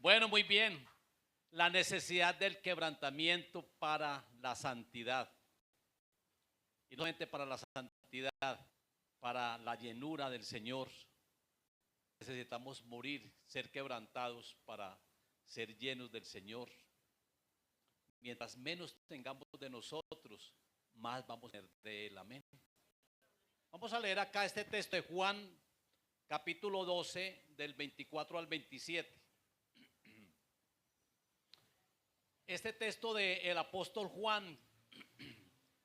Bueno, muy bien. La necesidad del quebrantamiento para la santidad. Y no solamente para la santidad, para la llenura del Señor. Necesitamos morir, ser quebrantados para ser llenos del Señor. Mientras menos tengamos de nosotros, más vamos a tener de Él. Amén. Vamos a leer acá este texto de Juan, capítulo 12, del 24 al 27. Este texto del apóstol Juan,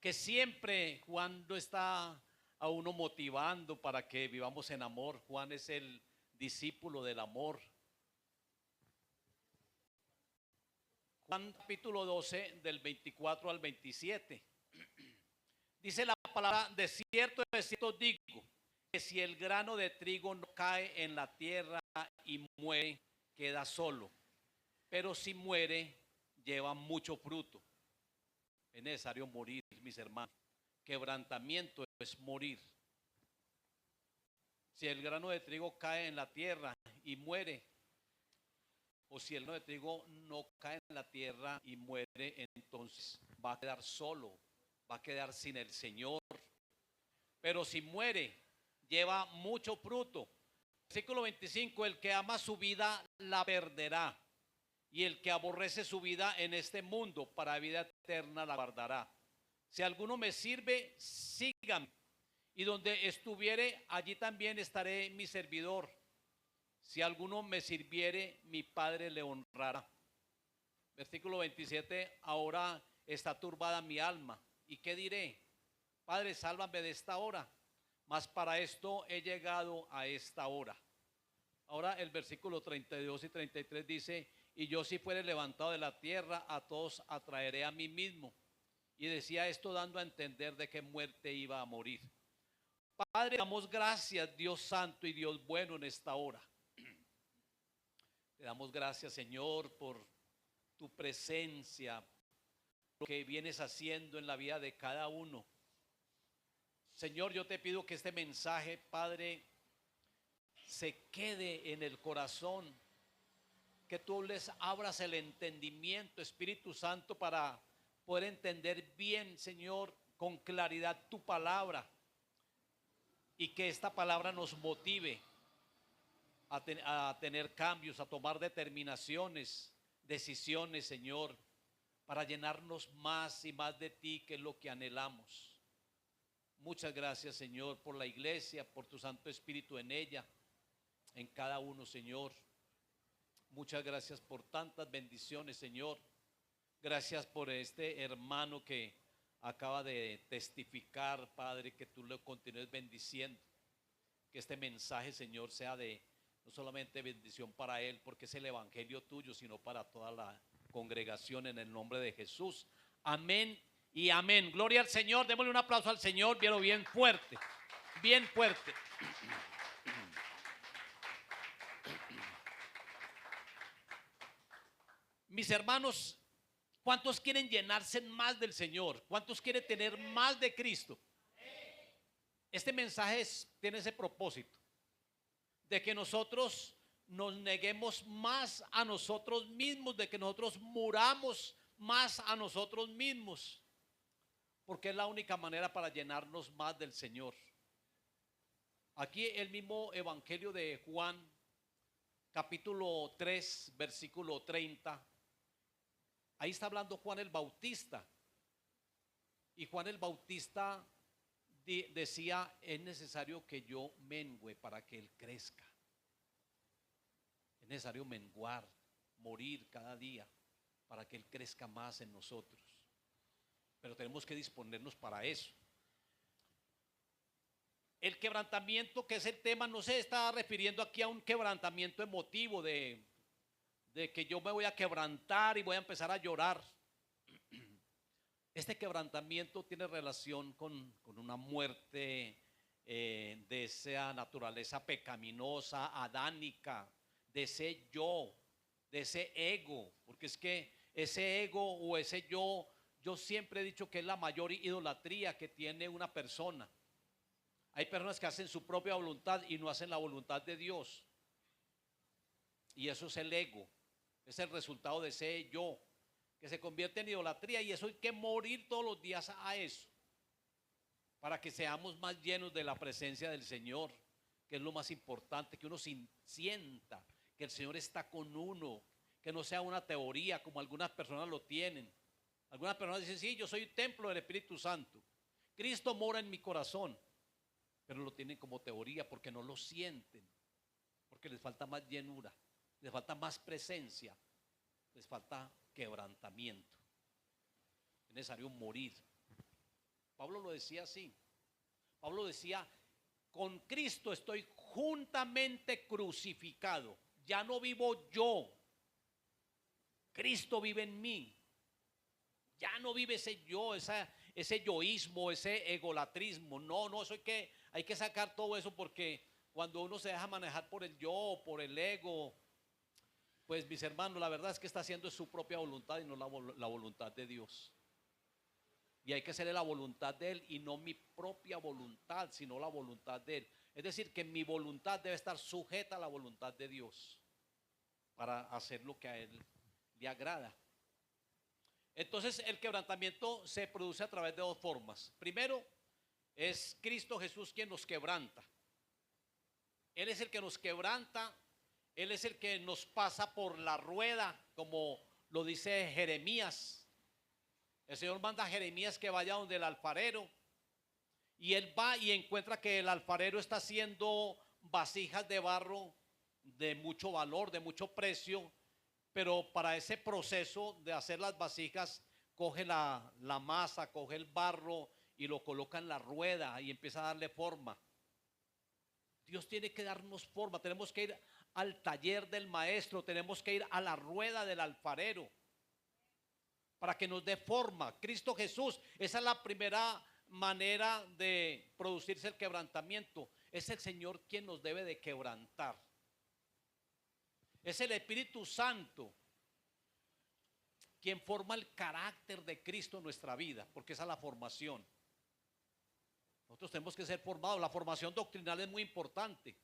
que siempre Juan lo está a uno motivando para que vivamos en amor. Juan es el discípulo del amor. Juan capítulo 12 del 24 al 27. Dice la palabra: de cierto digo, que si el grano de trigo no cae en la tierra y muere, queda solo. Pero si muere, lleva mucho fruto. Es necesario morir, mis hermanos. Quebrantamiento es morir. Si el grano de trigo cae en la tierra y muere, o si el grano de trigo no cae en la tierra y muere, entonces va a quedar solo, va a quedar sin el Señor. Pero si muere, lleva mucho fruto. Versículo 25: el que ama su vida la perderá, y el que aborrece su vida en este mundo para vida eterna la guardará. Si alguno me sirve, sígame, y donde estuviere, allí también estaré mi servidor. Si alguno me sirviere, mi Padre le honrará. Versículo 27: ahora está turbada mi alma, ¿y qué diré? Padre, sálvame de esta hora, mas para esto he llegado a esta hora. Ahora el versículo 32 y 33 dice: y yo, si fuere levantado de la tierra, a todos atraeré a mí mismo. Y decía esto dando a entender de qué muerte iba a morir. Padre, damos gracias, Dios santo y Dios bueno, en esta hora. Te damos gracias, Señor, por tu presencia, lo que vienes haciendo en la vida de cada uno. Señor, yo te pido que este mensaje, Padre, se quede en el corazón, que tú les abras el entendimiento, Espíritu Santo, para poder entender bien, Señor, con claridad tu palabra, y que esta palabra nos motive a tener cambios, a tomar determinaciones, decisiones, Señor, para llenarnos más y más de ti, que es lo que anhelamos. Muchas gracias, Señor, por la iglesia, por tu Santo Espíritu en ella, en cada uno, Señor. Muchas gracias por tantas bendiciones, Señor. Gracias por este hermano que acaba de testificar, Padre, que tú lo continúes bendiciendo. Que este mensaje, Señor, sea de no solamente bendición para él, porque es el evangelio tuyo, sino para toda la congregación, en el nombre de Jesús. Amén y amén. Gloria al Señor. Démosle un aplauso al Señor, bien fuerte, bien fuerte. Mis hermanos, ¿cuántos quieren llenarse más del Señor? ¿Cuántos quieren tener más de Cristo? Este mensaje tiene ese propósito, de que nosotros nos neguemos más a nosotros mismos, de que nosotros muramos más a nosotros mismos, porque es la única manera para llenarnos más del Señor. Aquí el mismo evangelio de Juan, capítulo 3, versículo 30. Ahí está hablando Juan el Bautista. Y Juan el Bautista decía: es necesario que yo mengüe para que él crezca. Es necesario menguar, morir cada día para que él crezca más en nosotros. Pero tenemos que disponernos para eso. El quebrantamiento, que es el tema, no se está refiriendo aquí a un quebrantamiento emotivo de que yo me voy a quebrantar y voy a empezar a llorar. Este quebrantamiento tiene relación con una muerte de esa naturaleza pecaminosa, adánica, de ese yo, de ese ego, porque es que ese ego o ese yo siempre he dicho que es la mayor idolatría que tiene una persona. Hay personas que hacen su propia voluntad y no hacen la voluntad de Dios, y eso es el ego. Es el resultado de ese yo, que se convierte en idolatría, y eso hay que morir todos los días a eso, para que seamos más llenos de la presencia del Señor, que es lo más importante, que uno sienta que el Señor está con uno, que no sea una teoría como algunas personas lo tienen. Algunas personas dicen, sí, yo soy un templo del Espíritu Santo, Cristo mora en mi corazón, pero lo tienen como teoría porque no lo sienten, porque les falta más llenura, les falta más presencia, les falta quebrantamiento. Es necesario morir. Pablo lo decía así. Pablo decía, con Cristo estoy juntamente crucificado. Ya no vivo yo, Cristo vive en mí. Ya no vive ese yo, ese yoísmo, ese egolatrismo. No, eso hay que sacar todo eso, porque cuando uno se deja manejar por el yo, por el ego, pues mis hermanos, la verdad es que está haciendo su propia voluntad y no la voluntad de Dios. Y hay que hacer la voluntad de Él y no mi propia voluntad, sino la voluntad de Él. Es decir, que mi voluntad debe estar sujeta a la voluntad de Dios para hacer lo que a Él le agrada. Entonces el quebrantamiento se produce a través de dos formas. Primero, es Cristo Jesús quien nos quebranta. Él es el que nos quebranta, Él es el que nos pasa por la rueda, como lo dice Jeremías. El Señor manda a Jeremías que vaya donde el alfarero, y él va y encuentra que el alfarero está haciendo vasijas de barro de mucho valor, de mucho precio, pero para ese proceso de hacer las vasijas coge la masa, coge el barro y lo coloca en la rueda y empieza a darle forma. Dios tiene que darnos forma, tenemos que ir al taller del maestro, tenemos que ir a la rueda del alfarero para que nos dé forma. Cristo Jesús, esa es la primera manera de producirse el quebrantamiento. Es el Señor quien nos debe de quebrantar. Es el Espíritu Santo quien forma el carácter de Cristo en nuestra vida, porque esa es la formación. Nosotros tenemos que ser formados. La formación doctrinal es muy importante.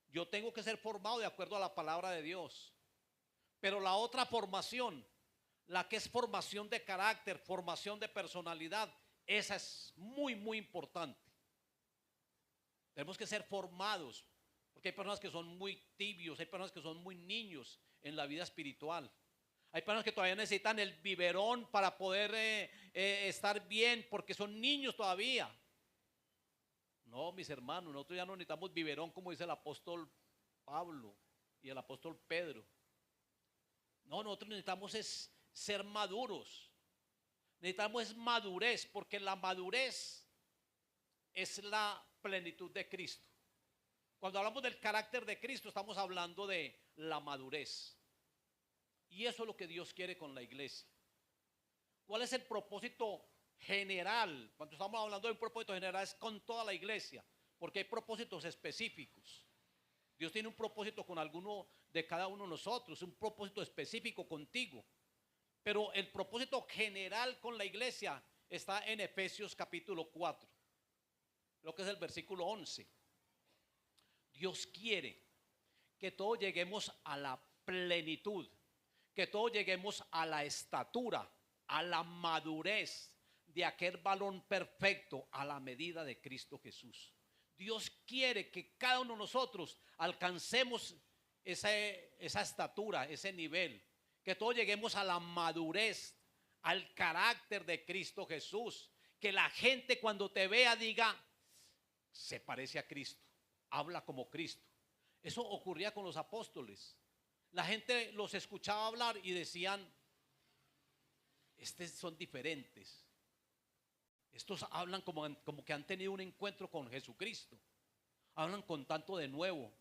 Yo tengo que ser formado de acuerdo a la palabra de Dios. Pero la otra formación, la que es formación de carácter, formación de personalidad, esa es muy, muy importante. Tenemos que ser formados, porque hay personas que son muy tibios, hay personas que son muy niños en la vida espiritual. Hay personas que todavía necesitan el biberón para poder estar bien, porque son niños todavía. No, mis hermanos, nosotros ya no necesitamos biberón, como dice el apóstol Pablo y el apóstol Pedro. No, nosotros necesitamos es ser maduros. Necesitamos es madurez, porque la madurez es la plenitud de Cristo. Cuando hablamos del carácter de Cristo, estamos hablando de la madurez. Y eso es lo que Dios quiere con la iglesia. ¿Cuál es el propósito general? Cuando estamos hablando de un propósito general, es con toda la iglesia, porque hay propósitos específicos. Dios tiene un propósito con alguno de cada uno de nosotros, un propósito específico contigo. Pero el propósito general con la iglesia está en Efesios capítulo 4, lo que es el versículo 11. Dios quiere que todos lleguemos a la plenitud, que todos lleguemos a la estatura, a la madurez de aquel varón perfecto, a la medida de Cristo Jesús. Dios quiere que cada uno de nosotros alcancemos esa estatura, ese nivel, que todos lleguemos a la madurez, al carácter de Cristo Jesús, que la gente cuando te vea diga, se parece a Cristo, habla como Cristo. Eso ocurría con los apóstoles. La gente los escuchaba hablar y decían, estos son diferentes. Estos hablan como que han tenido un encuentro con Jesucristo. Hablan con tanto de nuevo.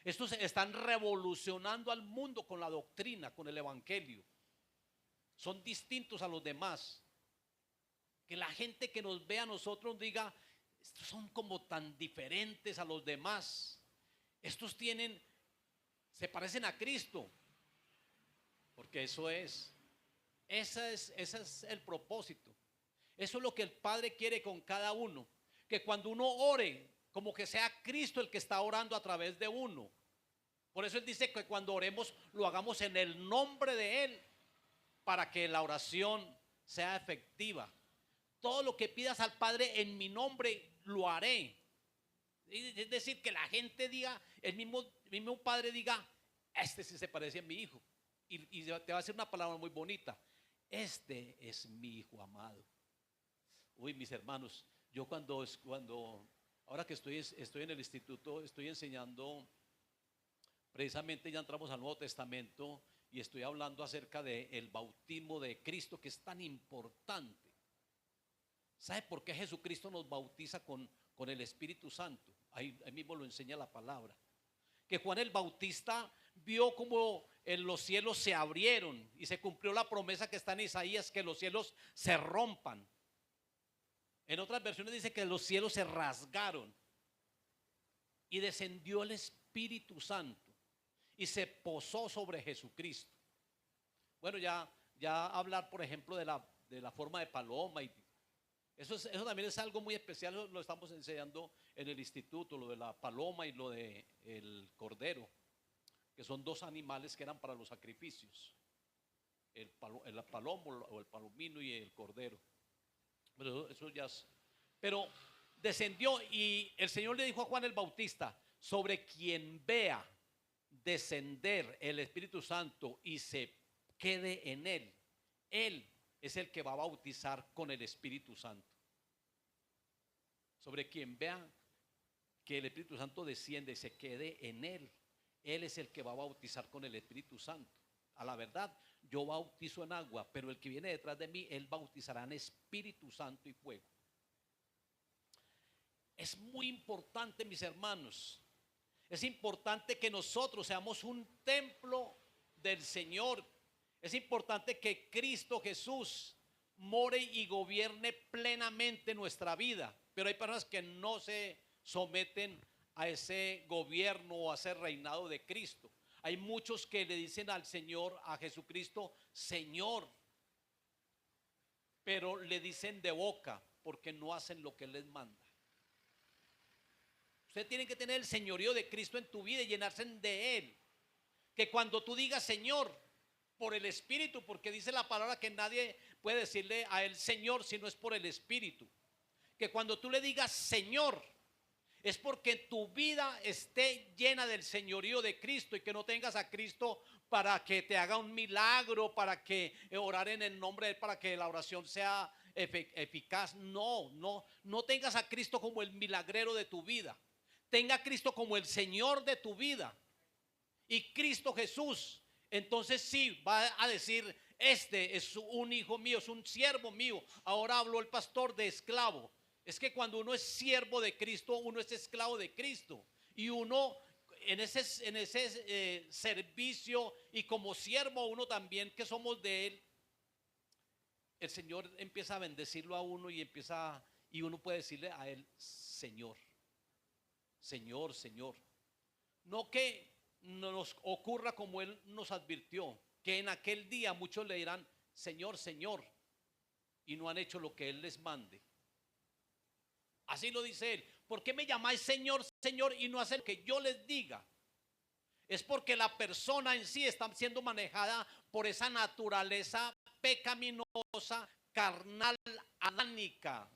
Estos están revolucionando al mundo con la doctrina, con el evangelio. Son distintos a los demás. Que la gente que nos ve a nosotros diga, estos son como tan diferentes a los demás. Estos se parecen a Cristo. Porque ese es el propósito. Eso es lo que el Padre quiere con cada uno. Que cuando uno ore, como que sea Cristo el que está orando a través de uno. Por eso Él dice que cuando oremos lo hagamos en el nombre de Él, para que la oración sea efectiva. Todo lo que pidas al Padre en mi nombre lo haré. Es decir, que la gente diga, el mismo Padre diga, este sí se parece a mi hijo. Y te va a decir una palabra muy bonita: este es mi hijo amado. Uy, mis hermanos, yo ahora que estoy en el instituto, estoy enseñando, precisamente ya entramos al Nuevo Testamento y estoy hablando acerca del bautismo de Cristo, que es tan importante. ¿Sabe por qué Jesucristo nos bautiza con el Espíritu Santo? Ahí mismo lo enseña la palabra. Que Juan el Bautista vio como los cielos se abrieron y se cumplió la promesa que está en Isaías, que los cielos se rompan. En otras versiones dice que los cielos se rasgaron y descendió el Espíritu Santo y se posó sobre Jesucristo. Bueno, ya hablar, por ejemplo, de la forma de paloma, y eso también es algo muy especial. Lo estamos enseñando en el instituto, lo de la paloma y lo de el cordero, que son dos animales que eran para los sacrificios: el palomo o el palomino y el cordero. Pero eso ya es. Pero descendió y el Señor le dijo a Juan el Bautista: sobre quien vea descender el Espíritu Santo y se quede en él es el que va a bautizar con el Espíritu Santo. Sobre quien vea que el Espíritu Santo desciende y se quede en él es el que va a bautizar con el Espíritu Santo. A la verdad, yo bautizo en agua, pero el que viene detrás de mí, él bautizará en Espíritu Santo y fuego. Es muy importante, mis hermanos, es importante que nosotros seamos un templo del Señor. Es importante que Cristo Jesús more y gobierne plenamente nuestra vida. Pero hay personas que no se someten a ese gobierno o a ese reinado de Cristo. Hay muchos que le dicen al Señor, a Jesucristo, Señor, pero le dicen de boca, porque no hacen lo que Él les manda. Usted tiene que tener el señorío de Cristo en tu vida y llenarse de Él. Que cuando tú digas Señor, por el Espíritu, porque dice la palabra que nadie puede decirle a Él Señor si no es por el Espíritu. Que cuando tú le digas Señor, es porque tu vida esté llena del señorío de Cristo y que no tengas a Cristo para que te haga un milagro, para que orar en el nombre de Él, para que la oración sea eficaz. No tengas a Cristo como el milagrero de tu vida. Tenga a Cristo como el Señor de tu vida. Y Cristo Jesús, entonces sí va a decir: este es un hijo mío, es un siervo mío. Ahora habló el pastor de esclavo. Es que cuando uno es siervo de Cristo, uno es esclavo de Cristo. Y uno en ese servicio y como siervo, uno también que somos de Él, el Señor empieza a bendecirlo a uno y uno puede decirle a Él Señor, Señor, Señor. No que nos ocurra como Él nos advirtió, que en aquel día muchos le dirán Señor, Señor, y no han hecho lo que Él les mande. Así lo dice Él. ¿Por qué me llamáis Señor, Señor y no hacen lo que yo les diga? Es porque la persona en sí está siendo manejada por esa naturaleza pecaminosa, carnal, adánica,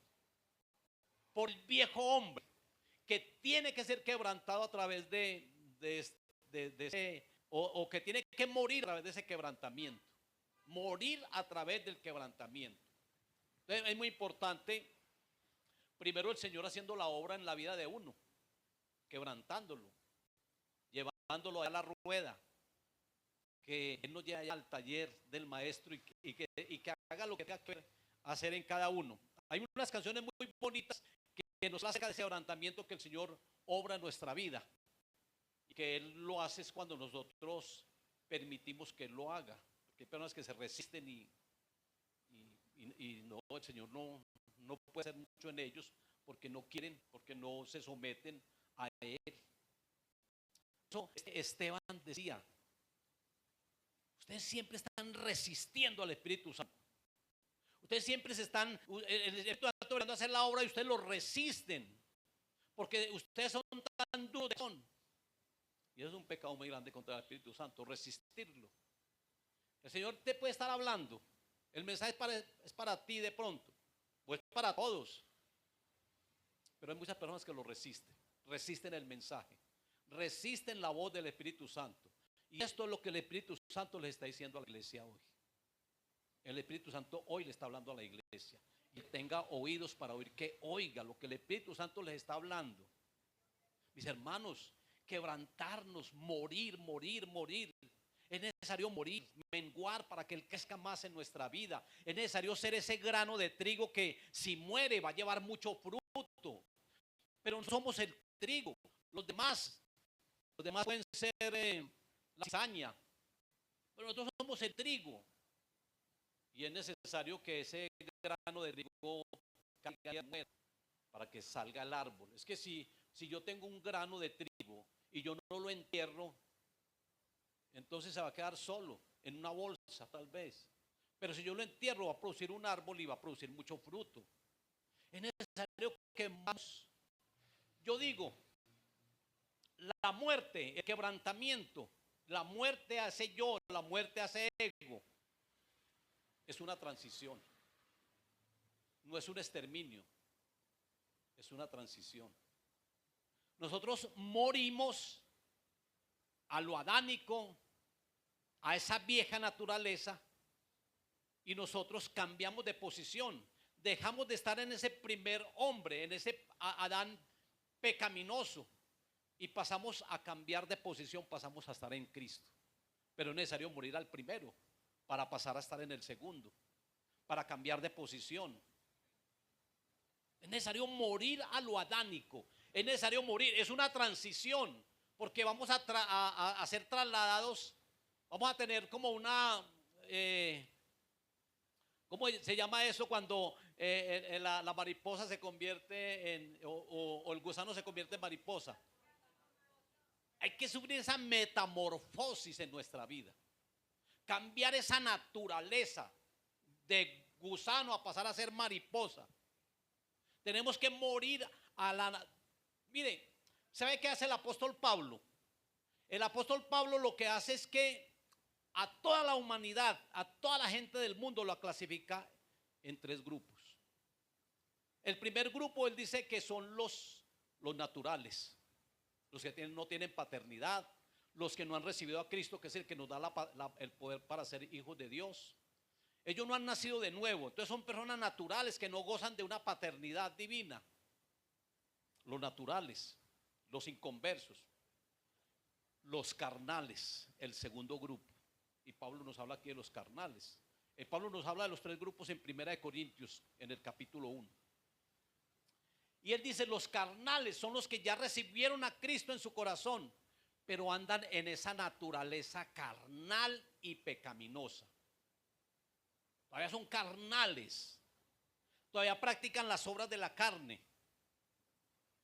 por el viejo hombre, que tiene que ser quebrantado a través de ese, o que tiene que morir a través de ese quebrantamiento. Morir a través del quebrantamiento. Entonces es muy importante, primero el Señor haciendo la obra en la vida de uno, quebrantándolo, llevándolo a la rueda, que Él nos lleve al taller del maestro y que haga lo que tenga que hacer en cada uno. Hay unas canciones muy bonitas que nos hacen de ese quebrantamiento que el Señor obra en nuestra vida, y que Él lo hace es cuando nosotros permitimos que Él lo haga. Porque hay personas que se resisten y no, el Señor no puede hacer mucho en ellos porque no quieren, porque no se someten a Él. Eso Esteban decía: ustedes siempre están resistiendo al Espíritu Santo. Ustedes siempre el Espíritu Santo tratando de hacer la obra y ustedes lo resisten porque ustedes son tan duros. Y eso es un pecado muy grande contra el Espíritu Santo, resistirlo. El Señor te puede estar hablando. El mensaje es para ti de pronto, o es para todos. Pero hay muchas personas que lo resisten. Resisten el mensaje. Resisten la voz del Espíritu Santo. Y esto es lo que el Espíritu Santo les está diciendo a la iglesia hoy. El Espíritu Santo hoy le está hablando a la iglesia. Y tenga oídos para oír, que oiga lo que el Espíritu Santo les está hablando. Mis hermanos, quebrantarnos, morir. Es necesario morir, menguar para que Él crezca más en nuestra vida. Es necesario ser ese grano de trigo que si muere va a llevar mucho fruto. Pero no somos el trigo. Los demás pueden ser la cizaña. Pero nosotros somos el trigo. Y es necesario que ese grano de trigo caiga y muera para que salga el árbol. Es que si yo tengo un grano de trigo y yo no lo entierro, entonces se va a quedar solo en una bolsa tal vez. Pero si yo lo entierro, va a producir un árbol y va a producir mucho fruto. Es necesario que más. Yo digo, la muerte, el quebrantamiento, la muerte hace yo, la muerte hace ego. Es una transición. No es un exterminio. Es una transición. Nosotros morimos a lo adánico, a esa vieja naturaleza, y nosotros cambiamos de posición. Dejamos de estar en ese primer hombre, en ese Adán pecaminoso, y pasamos a cambiar de posición, pasamos a estar en Cristo. Pero es necesario morir al primero para pasar a estar en el segundo, para cambiar de posición. Es necesario morir a lo adánico, es necesario morir, es una transición, porque vamos a ser trasladados, vamos a tener como una, ¿cómo se llama eso cuando la mariposa se convierte o el gusano se convierte en mariposa? Hay que sufrir esa metamorfosis en nuestra vida, cambiar esa naturaleza de gusano a pasar a ser mariposa. Tenemos que morir a la... Mire, ¿sabe qué hace el apóstol Pablo? El apóstol Pablo lo que hace es que a toda la humanidad, a toda la gente del mundo lo clasifica en tres grupos. El primer grupo él dice que son los naturales, los que no tienen paternidad, los que no han recibido a Cristo, que es el que nos da el poder para ser hijos de Dios. Ellos no han nacido de nuevo, entonces son personas naturales que no gozan de una paternidad divina. Los naturales, los inconversos, los carnales, el segundo grupo. Y Pablo nos habla aquí de los carnales. Pablo nos habla de los tres grupos en 1 Corintios, en el capítulo 1. Y él dice, los carnales son los que ya recibieron a Cristo en su corazón, pero andan en esa naturaleza carnal y pecaminosa. Todavía son carnales. Todavía practican las obras de la carne.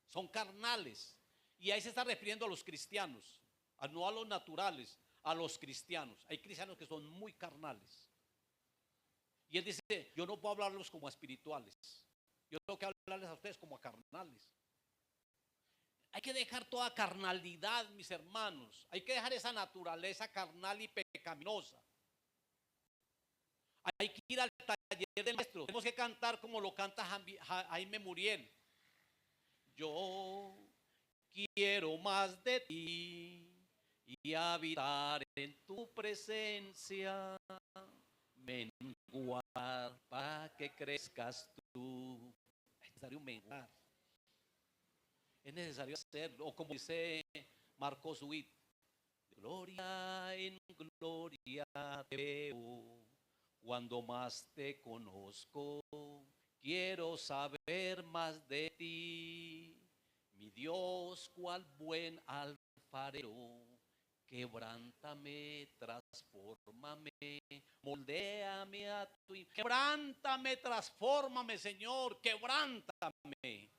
Son carnales. Y ahí se está refiriendo a los cristianos, no a los naturales, a los cristianos. Hay cristianos que son muy carnales. Y él dice, yo no puedo hablarlos como espirituales. Yo tengo que hablarles a ustedes como a carnales. Hay que dejar toda carnalidad, mis hermanos. Hay que dejar esa naturaleza carnal y pecaminosa. Hay que ir al taller del maestro. Tenemos que cantar como lo canta Jaime Muriel. Yo quiero más de ti y habitar en tu presencia, menguar para que crezcas tú. Es necesario menguar. Es necesario hacerlo. O como dice Marcos Witt, de gloria en gloria te veo. Cuando más te conozco, quiero saber más de ti. Mi Dios, cual buen alfarero, quebrántame, transfórmame, moldéame a tu... Quebrántame, transfórmame, Señor, quebrántame.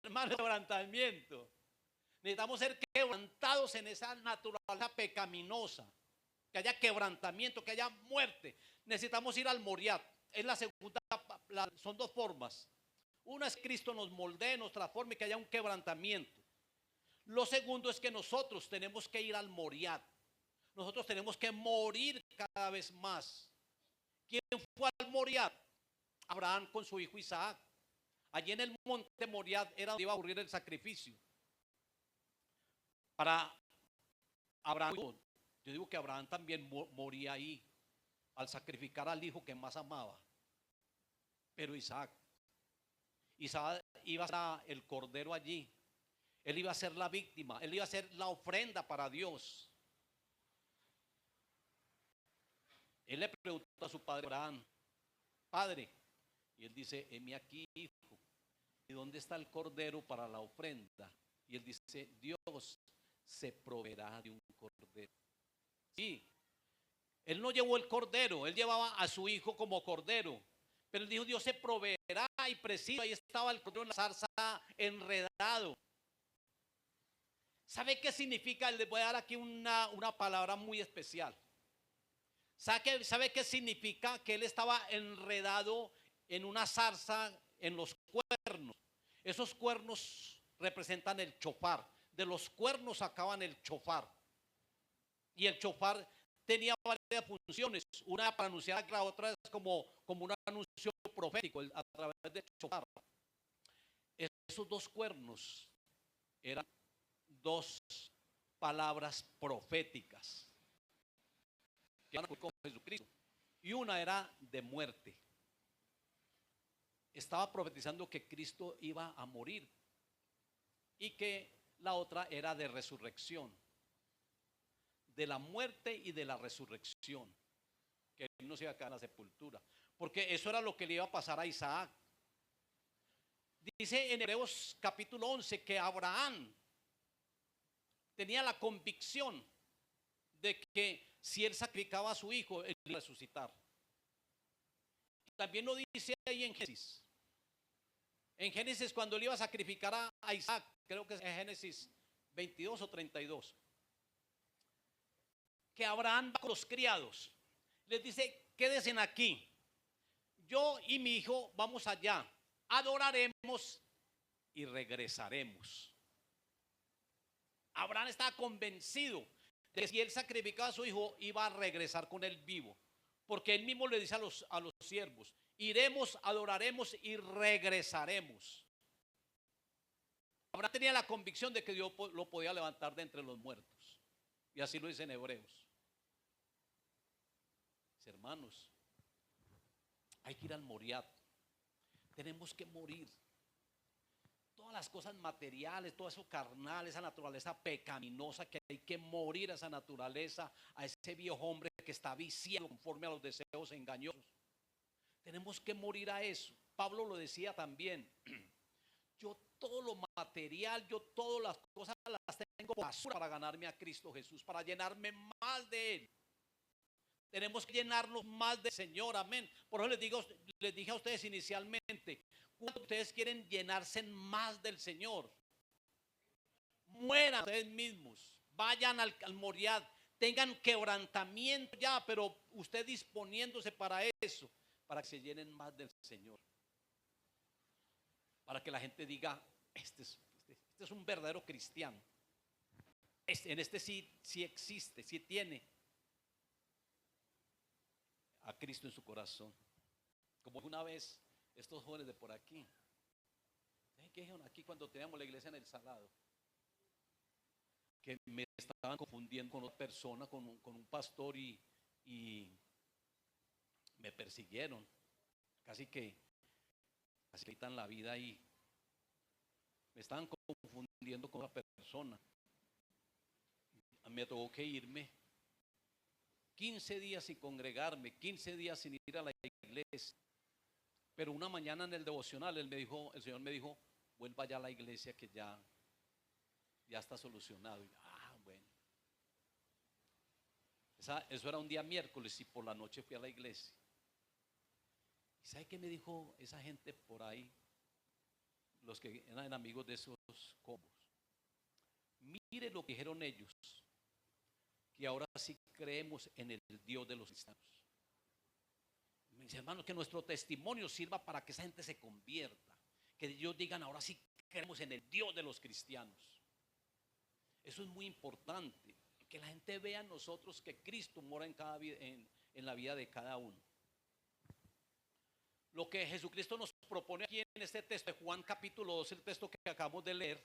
Hermano, quebrantamiento. Necesitamos ser quebrantados en esa naturaleza pecaminosa. Que haya quebrantamiento, que haya muerte. Necesitamos ir al Moriat. Es la segunda, son dos formas. Una es Cristo nos moldee, nos transforme, que haya un quebrantamiento. Lo segundo es que nosotros tenemos que ir al Moriat. Nosotros tenemos que morir cada vez más. ¿Quién fue al Moriat? Abraham con su hijo Isaac. Allí en el monte Moriat era donde iba a ocurrir el sacrificio. Para Abraham, yo digo que Abraham también moría ahí al sacrificar al hijo que más amaba. Pero Isaac iba a ser el cordero allí. Él iba a ser la víctima, él iba a ser la ofrenda para Dios. Él le preguntó a su padre Abraham: Padre, y él dice: heme aquí, hijo. ¿Y dónde está el cordero para la ofrenda? Y él dice: Dios se proveerá de un cordero. Sí, él no llevó el cordero, él llevaba a su hijo como cordero. Pero él dijo: Dios se proveerá, y preciso, ahí estaba el cordero en la zarza enredado. ¿Sabe qué significa? Les voy a dar aquí una palabra muy especial. ¿Sabe qué significa? Que él estaba enredado en una zarza en los cuernos. Esos cuernos representan el chofar. De los cuernos sacaban el chofar. Y el chofar tenía varias funciones. Una para anunciar, la otra es como un anuncio profético a través del chofar. Esos dos cuernos eran dos palabras proféticas que iban con Jesucristo, y una era de muerte. Estaba profetizando que Cristo iba a morir, y que la otra era de resurrección, de la muerte y de la resurrección, que él no se iba a quedar en la sepultura, porque eso era lo que le iba a pasar a Isaac. Dice en Hebreos capítulo 11 que Abraham tenía la convicción de que si él sacrificaba a su hijo, él iba a resucitar. También lo dice ahí en Génesis. En Génesis, cuando él iba a sacrificar a Isaac, creo que es en Génesis 22 o 32, que Abraham va con los criados. Les dice: quédense aquí. Yo y mi hijo vamos allá, adoraremos y regresaremos. Abraham estaba convencido de que si él sacrificaba a su hijo, iba a regresar con él vivo. Porque él mismo le dice a los siervos: iremos, adoraremos y regresaremos. Abraham tenía la convicción de que Dios lo podía levantar de entre los muertos. Y así lo dice en Hebreos. Hermanos, hay que ir al Moriat. Tenemos que morir. Todas las cosas materiales, todo eso carnal, esa naturaleza pecaminosa, que hay que morir a esa naturaleza, a ese viejo hombre que está viciado conforme a los deseos engañosos. Tenemos que morir a eso. Pablo lo decía también: yo todo lo material, yo todas las cosas las tengo basura para ganarme a Cristo Jesús, para llenarme más de Él. Tenemos que llenarnos más del Señor, amén. Por eso les dije a ustedes inicialmente: ¿cuántos de ustedes quieren llenarse más del Señor? Mueran ustedes mismos, vayan al Moriat, tengan quebrantamiento ya, pero usted disponiéndose para eso, para que se llenen más del Señor, para que la gente diga: este es un verdadero cristiano, en este sí existe, sí tiene a Cristo en su corazón. Como una vez estos jóvenes de por aquí, ¿qué dijeron aquí cuando teníamos la iglesia en El Salado? Que me estaban confundiendo con otra persona, con un pastor, y me persiguieron, casi que quitan la vida ahí. Me estaban confundiendo con otra persona. Me tocó que irme 15 días sin congregarme, 15 días sin ir a la iglesia. Pero una mañana en el devocional el Señor me dijo: vuelva ya a la iglesia, que ya está solucionado. Y, bueno. Eso era un día miércoles, y por la noche fui a la iglesia. ¿Y sabe qué me dijo esa gente por ahí? Los que eran amigos de esos combos. Mire lo que dijeron ellos, que ahora sí creemos en el Dios de los cristianos. Mis hermanos, que nuestro testimonio sirva para que esa gente se convierta, que ellos digan: ahora sí creemos en el Dios de los cristianos. Eso es muy importante, que la gente vea en nosotros que Cristo mora en cada vida, en la vida de cada uno. Lo que Jesucristo nos propone aquí en este texto de Juan capítulo 2, el texto que acabamos de leer,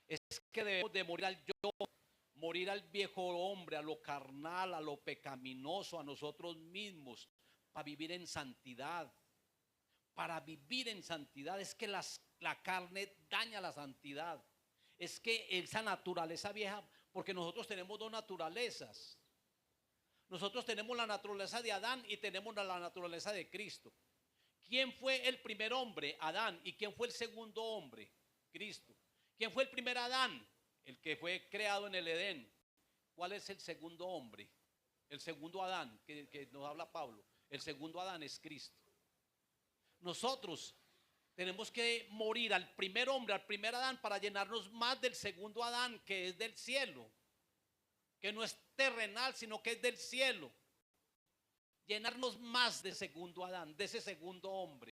es que debemos de morir al yo, morir al viejo hombre, a lo carnal, a lo pecaminoso, a nosotros mismos, para vivir en santidad. Para vivir en santidad es que la carne daña la santidad. Es que esa naturaleza vieja, porque nosotros tenemos dos naturalezas. Nosotros tenemos la naturaleza de Adán y tenemos la naturaleza de Cristo. ¿Quién fue el primer hombre? Adán. ¿Y quién fue el segundo hombre? Cristo. ¿Quién fue el primer Adán? El que fue creado en el Edén. ¿Cuál es el segundo hombre? El segundo Adán que nos habla Pablo. El segundo Adán es Cristo. Nosotros tenemos que morir al primer hombre, al primer Adán, para llenarnos más del segundo Adán, que es del cielo, que no es terrenal, sino que es del cielo. Llenarnos más de segundo Adán, de ese segundo hombre.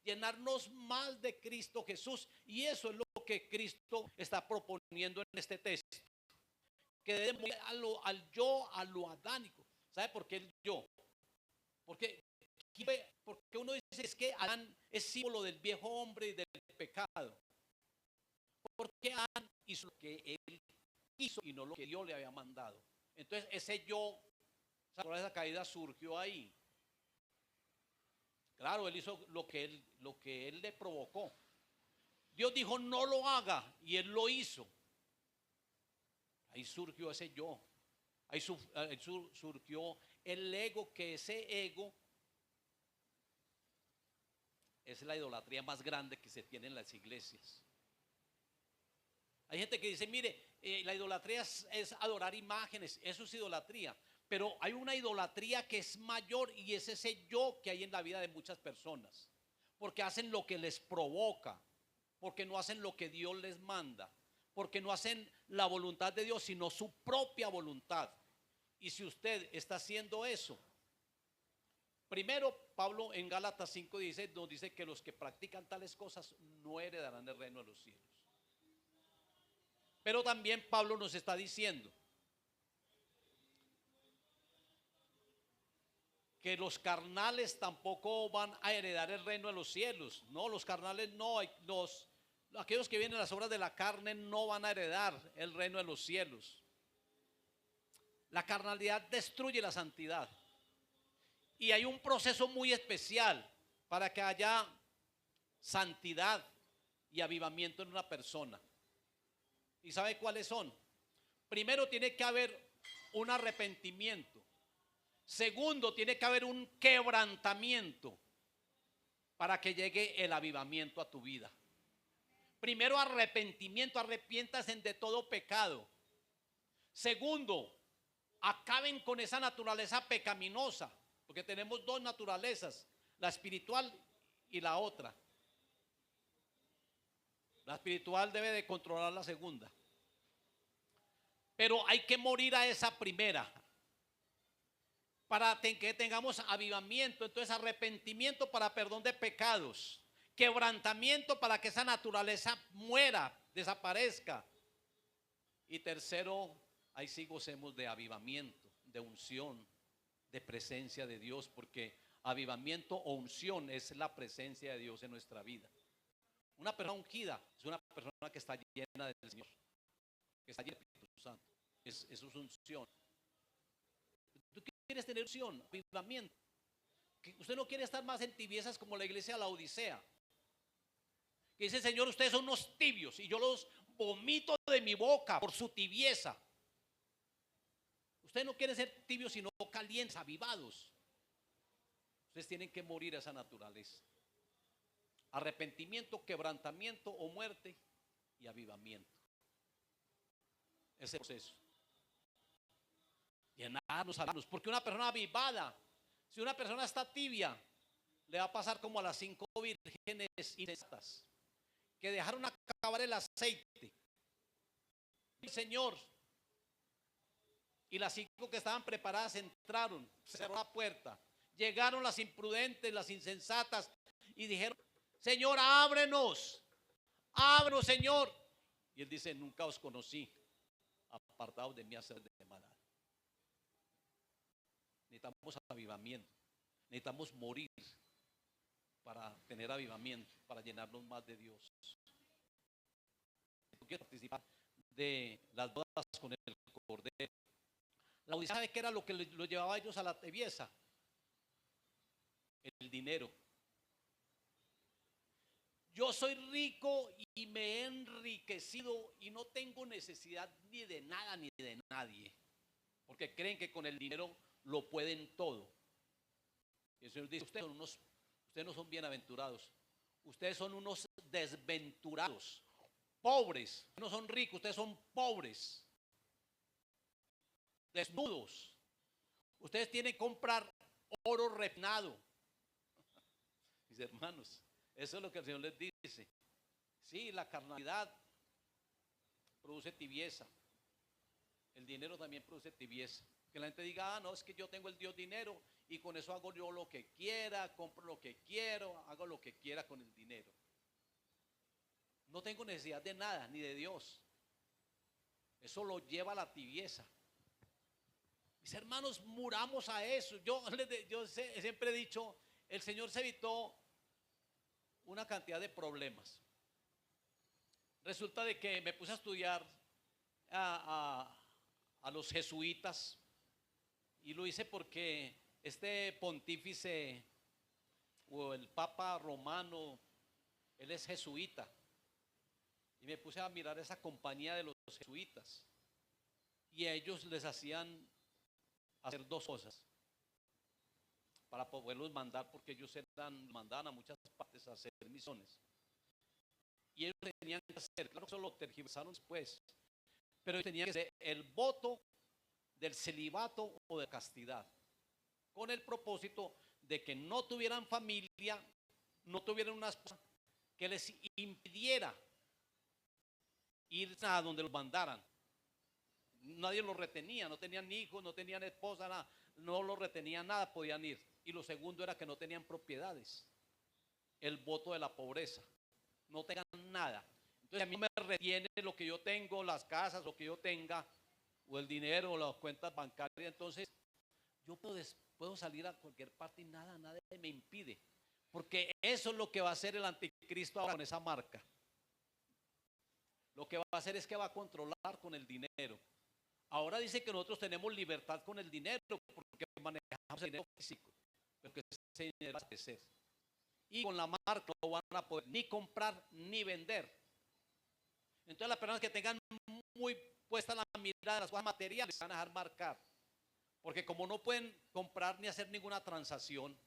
Llenarnos más de Cristo Jesús. Y eso es lo que Cristo está proponiendo en este texto. Que debemos morir al yo, a lo adánico. ¿Sabe por qué el yo? Porque uno dice es que Adán es símbolo del viejo hombre y del pecado. Porque Adán hizo lo que él quiso y no lo que Dios le había mandado. Entonces ese yo, esa caída surgió ahí. Claro, él hizo lo que él le provocó. Dios dijo no lo haga y él lo hizo. Ahí surgió ese yo. Ahí surgió el ego, que ese ego es la idolatría más grande que se tiene en las iglesias. Hay gente que dice, mire, la idolatría es adorar imágenes, eso es idolatría. Pero hay una idolatría que es mayor y es ese yo que hay en la vida de muchas personas. Porque hacen lo que les provoca, porque no hacen lo que Dios les manda, porque no hacen la voluntad de Dios, sino su propia voluntad. Y si usted está haciendo eso, primero Pablo en Gálatas 5:16 nos dice que los que practican tales cosas no heredarán el reino de los cielos. Pero también Pablo nos está diciendo que los carnales tampoco van a heredar el reino de los cielos. No, los carnales no, aquellos que vienen a las obras de la carne no van a heredar el reino de los cielos. La carnalidad destruye la santidad. Y hay un proceso muy especial para que haya santidad y avivamiento en una persona. ¿Y sabe cuáles son? Primero tiene que haber un arrepentimiento. Segundo, tiene que haber un quebrantamiento para que llegue el avivamiento a tu vida. Primero, arrepentimiento, arrepiéntase de todo pecado. Segundo, acaben con esa naturaleza pecaminosa, porque tenemos dos naturalezas, la espiritual y la otra. La espiritual debe de controlar la segunda. Pero hay que morir a esa primera para que tengamos avivamiento. Entonces, arrepentimiento para perdón de pecados, quebrantamiento para que esa naturaleza muera, desaparezca. Y tercero, ahí sí gocemos de avivamiento, de unción, de presencia de Dios, porque avivamiento o unción es la presencia de Dios en nuestra vida. Una persona ungida es una persona que está llena del Señor, que está llena del Espíritu Santo. Eso es unción. ¿Tú quieres tener unción, avivamiento? Usted no quiere estar más en tibiezas como la iglesia de la Odisea, que dice, Señor, ustedes son unos tibios y yo los vomito de mi boca por su tibieza. Ustedes no quieren ser tibios sino calientes, avivados. Ustedes tienen que morir a esa naturaleza. Arrepentimiento, quebrantamiento o muerte y avivamiento. Ese proceso. Llenarnos, porque una persona avivada, si una persona está tibia, le va a pasar como a las 5 vírgenes insensatas que dejaron acabar el aceite. El Señor, y las 5 que estaban preparadas entraron, se cerró la puerta. Llegaron las imprudentes, las insensatas y dijeron, Señor, ábrenos, Señor. Y él dice, nunca os conocí, apartados de mí, hacer de maldad. Necesitamos avivamiento, necesitamos morir para tener avivamiento, para llenarnos más de Dios. Yo quiero participar de las bodas con el Cordero. La Odisea, ¿sabe qué era lo que lo llevaba a ellos a la tibieza? El dinero. Yo soy rico y me he enriquecido y no tengo necesidad ni de nada ni de nadie, porque creen que con el dinero lo pueden todo. Y el Señor dice, ustedes no son bienaventurados, ustedes son unos desventurados, pobres. No son ricos, ustedes son pobres, desnudos. Ustedes tienen que comprar oro refinado. Mis hermanos, eso es lo que el Señor les dice. Sí, la carnalidad produce tibieza. El dinero también produce tibieza. Que la gente diga, no, es que yo tengo el Dios dinero y con eso hago yo lo que quiera, compro lo que quiero, hago lo que quiera con el dinero. No tengo necesidad de nada, ni de Dios. Eso lo lleva a la tibieza. Mis hermanos, muramos a eso. Yo siempre he dicho, el Señor se evitó una cantidad de problemas. Resulta de que me puse a estudiar a los jesuitas y lo hice porque este pontífice o el Papa Romano, él es jesuita. Y me puse a mirar esa compañía de los jesuitas y a ellos les hacían hacer dos cosas para poderlos mandar, porque ellos mandaban a muchas partes a hacer misiones. Y ellos tenían que hacer, claro que eso lo tergiversaron después, pero ellos tenían que hacer el voto del celibato o de castidad, con el propósito de que no tuvieran familia, no tuvieran una esposa que les impidiera ir a donde los mandaran. Nadie los retenía, no tenían hijos, no tenían esposa, nada, no los retenían nada, podían ir. Y lo segundo era que no tenían propiedades. El voto de la pobreza, no tengan nada. Entonces a mí me retiene lo que yo tengo, las casas, lo que yo tenga, o el dinero, o las cuentas bancarias. Entonces yo puedo salir a cualquier parte y nada me impide. Porque eso es lo que va a hacer el anticristo ahora con esa marca. Lo que va a hacer es que va a controlar con el dinero. Ahora dice que nosotros tenemos libertad con el dinero porque manejamos el dinero físico, pero que ese dinero va a crecer. Y con la marca no van a poder ni comprar ni vender. Entonces las personas que tengan muy puesta la mirada en las cosas materiales van a dejar marcar. Porque como no pueden comprar ni hacer ninguna transacción,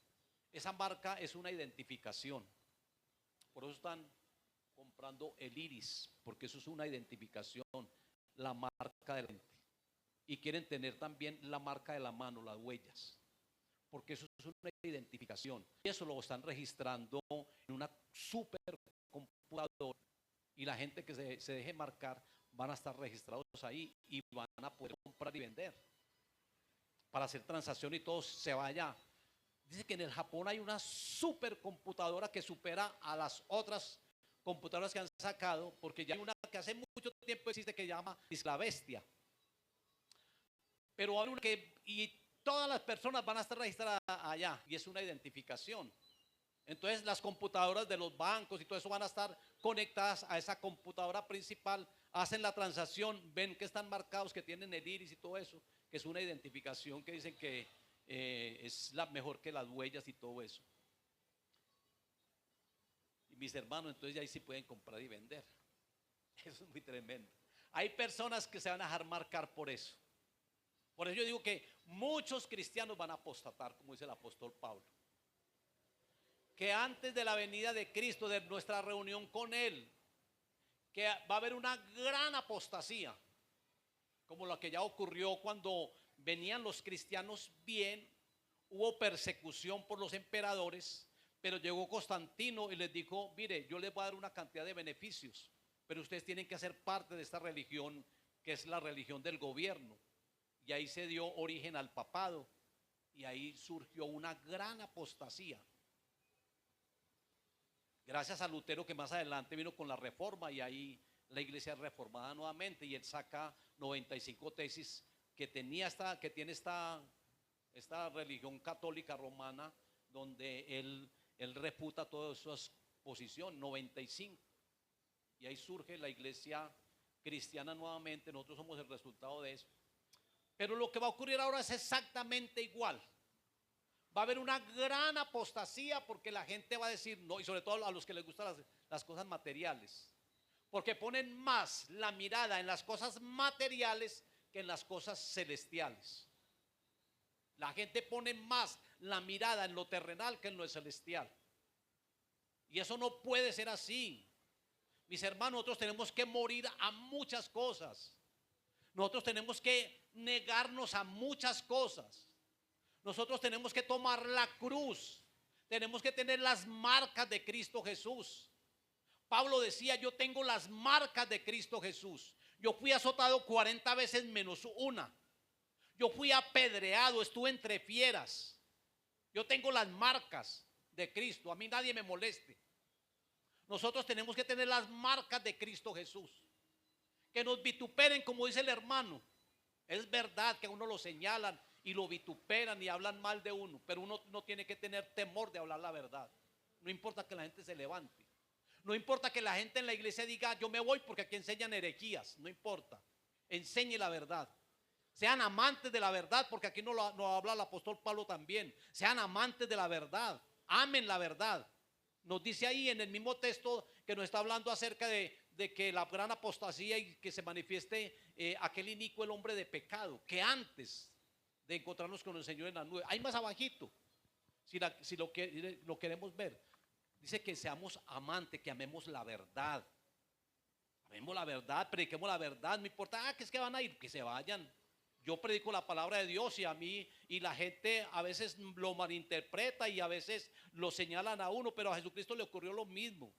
esa marca es una identificación. Por eso están comprando el iris, porque eso es una identificación, la marca de la gente. Y quieren tener también la marca de la mano, las huellas, porque eso es una identificación. Y eso lo están registrando en una supercomputadora. Y la gente que se deje marcar van a estar registrados ahí y van a poder comprar y vender. Para hacer transacción y todo se vaya. Dice que en el Japón hay una supercomputadora que supera a las otras computadoras que han sacado, porque ya hay una que hace mucho tiempo existe que se llama la Bestia. Pero hay una y todas las personas van a estar registradas allá y es una identificación. Entonces las computadoras de los bancos y todo eso van a estar conectadas a esa computadora principal, hacen la transacción, ven que están marcados, que tienen el iris y todo eso, que es una identificación que dicen que es la mejor que las huellas y todo eso. Y mis hermanos, entonces ya ahí sí pueden comprar y vender. Eso es muy tremendo. Hay personas que se van a dejar marcar por eso. Por eso yo digo que muchos cristianos van a apostatar, como dice el apóstol Pablo. Que antes de la venida de Cristo, de nuestra reunión con Él, que va a haber una gran apostasía, como la que ya ocurrió cuando venían los cristianos bien, hubo persecución por los emperadores, pero llegó Constantino y les dijo, mire, yo les voy a dar una cantidad de beneficios, pero ustedes tienen que hacer parte de esta religión, que es la religión del gobierno. Y ahí se dio origen al papado y ahí surgió una gran apostasía. Gracias a Lutero, que más adelante vino con la reforma y ahí la iglesia reformada nuevamente, y él saca 95 tesis que tiene esta religión católica romana, donde él refuta todas esas posiciones, 95. Y ahí surge la iglesia cristiana nuevamente. Nosotros somos el resultado de eso. Pero lo que va a ocurrir ahora es exactamente igual. Va a haber una gran apostasía, porque la gente va a decir no, y sobre todo a los que les gustan las cosas materiales, porque ponen más la mirada en las cosas materiales que en las cosas celestiales. La gente pone más la mirada en lo terrenal que en lo celestial. Y eso no puede ser así. Mis hermanos, nosotros tenemos que morir a muchas cosas. Nosotros tenemos que negarnos a muchas cosas. Nosotros tenemos que tomar la cruz. Tenemos que tener las marcas de Cristo Jesús. Pablo decía: yo tengo las marcas de Cristo Jesús. Yo fui azotado 40 veces menos una. Yo fui apedreado, estuve entre fieras. Yo tengo las marcas de Cristo. A mí nadie me moleste. Nosotros tenemos que tener las marcas de Cristo Jesús. Que nos vituperen, como dice el hermano. Es verdad que a uno lo señalan y lo vituperan y hablan mal de uno, pero uno no tiene que tener temor de hablar la verdad. No importa que la gente se levante. No importa que la gente en la iglesia diga: yo me voy porque aquí enseñan herejías. No importa. Enseñe la verdad. Sean amantes de la verdad, porque aquí no habla el apóstol Pablo también. Sean amantes de la verdad. Amen la verdad. Nos dice ahí en el mismo texto que nos está hablando acerca de que la gran apostasía y que se manifieste aquel inicuo, el hombre de pecado, que antes de encontrarnos con el Señor en la nube. Hay más abajito, si lo queremos ver. Dice que seamos amantes, que amemos la verdad. Amemos la verdad, prediquemos la verdad. No importa, que es que van a ir, que se vayan. Yo predico la palabra de Dios, y la gente a veces lo malinterpreta y a veces lo señalan a uno, pero a Jesucristo le ocurrió lo mismo.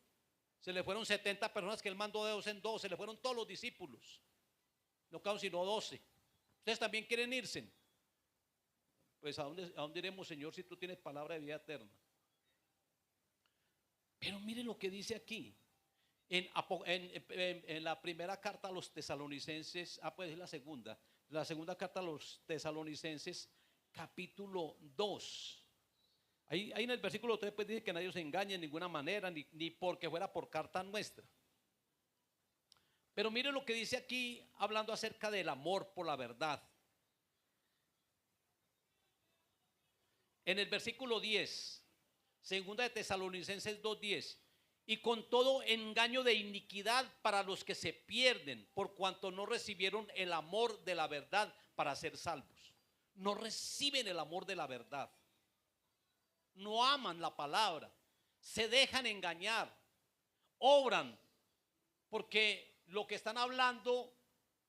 Se le fueron 70 personas que él mandó de 2 en 2, se le fueron todos los discípulos. No quedaron sino 12. ¿Ustedes también quieren irse? Pues ¿a dónde iremos, Señor, si tú tienes palabra de vida eterna? Pero mire lo que dice aquí. En la primera carta a los tesalonicenses, pues es la segunda carta a los tesalonicenses, capítulo 2. Ahí en el versículo 3 pues dice que nadie se engañe en ninguna manera, ni porque fuera por carta nuestra. Pero mire lo que dice aquí, hablando acerca del amor por la verdad. En el versículo 10, segunda de Tesalonicenses 2:10. Y con todo engaño de iniquidad para los que se pierden, por cuanto no recibieron el amor de la verdad para ser salvos. No reciben el amor de la verdad. No aman la palabra. Se dejan engañar. Obran porque lo que están hablando,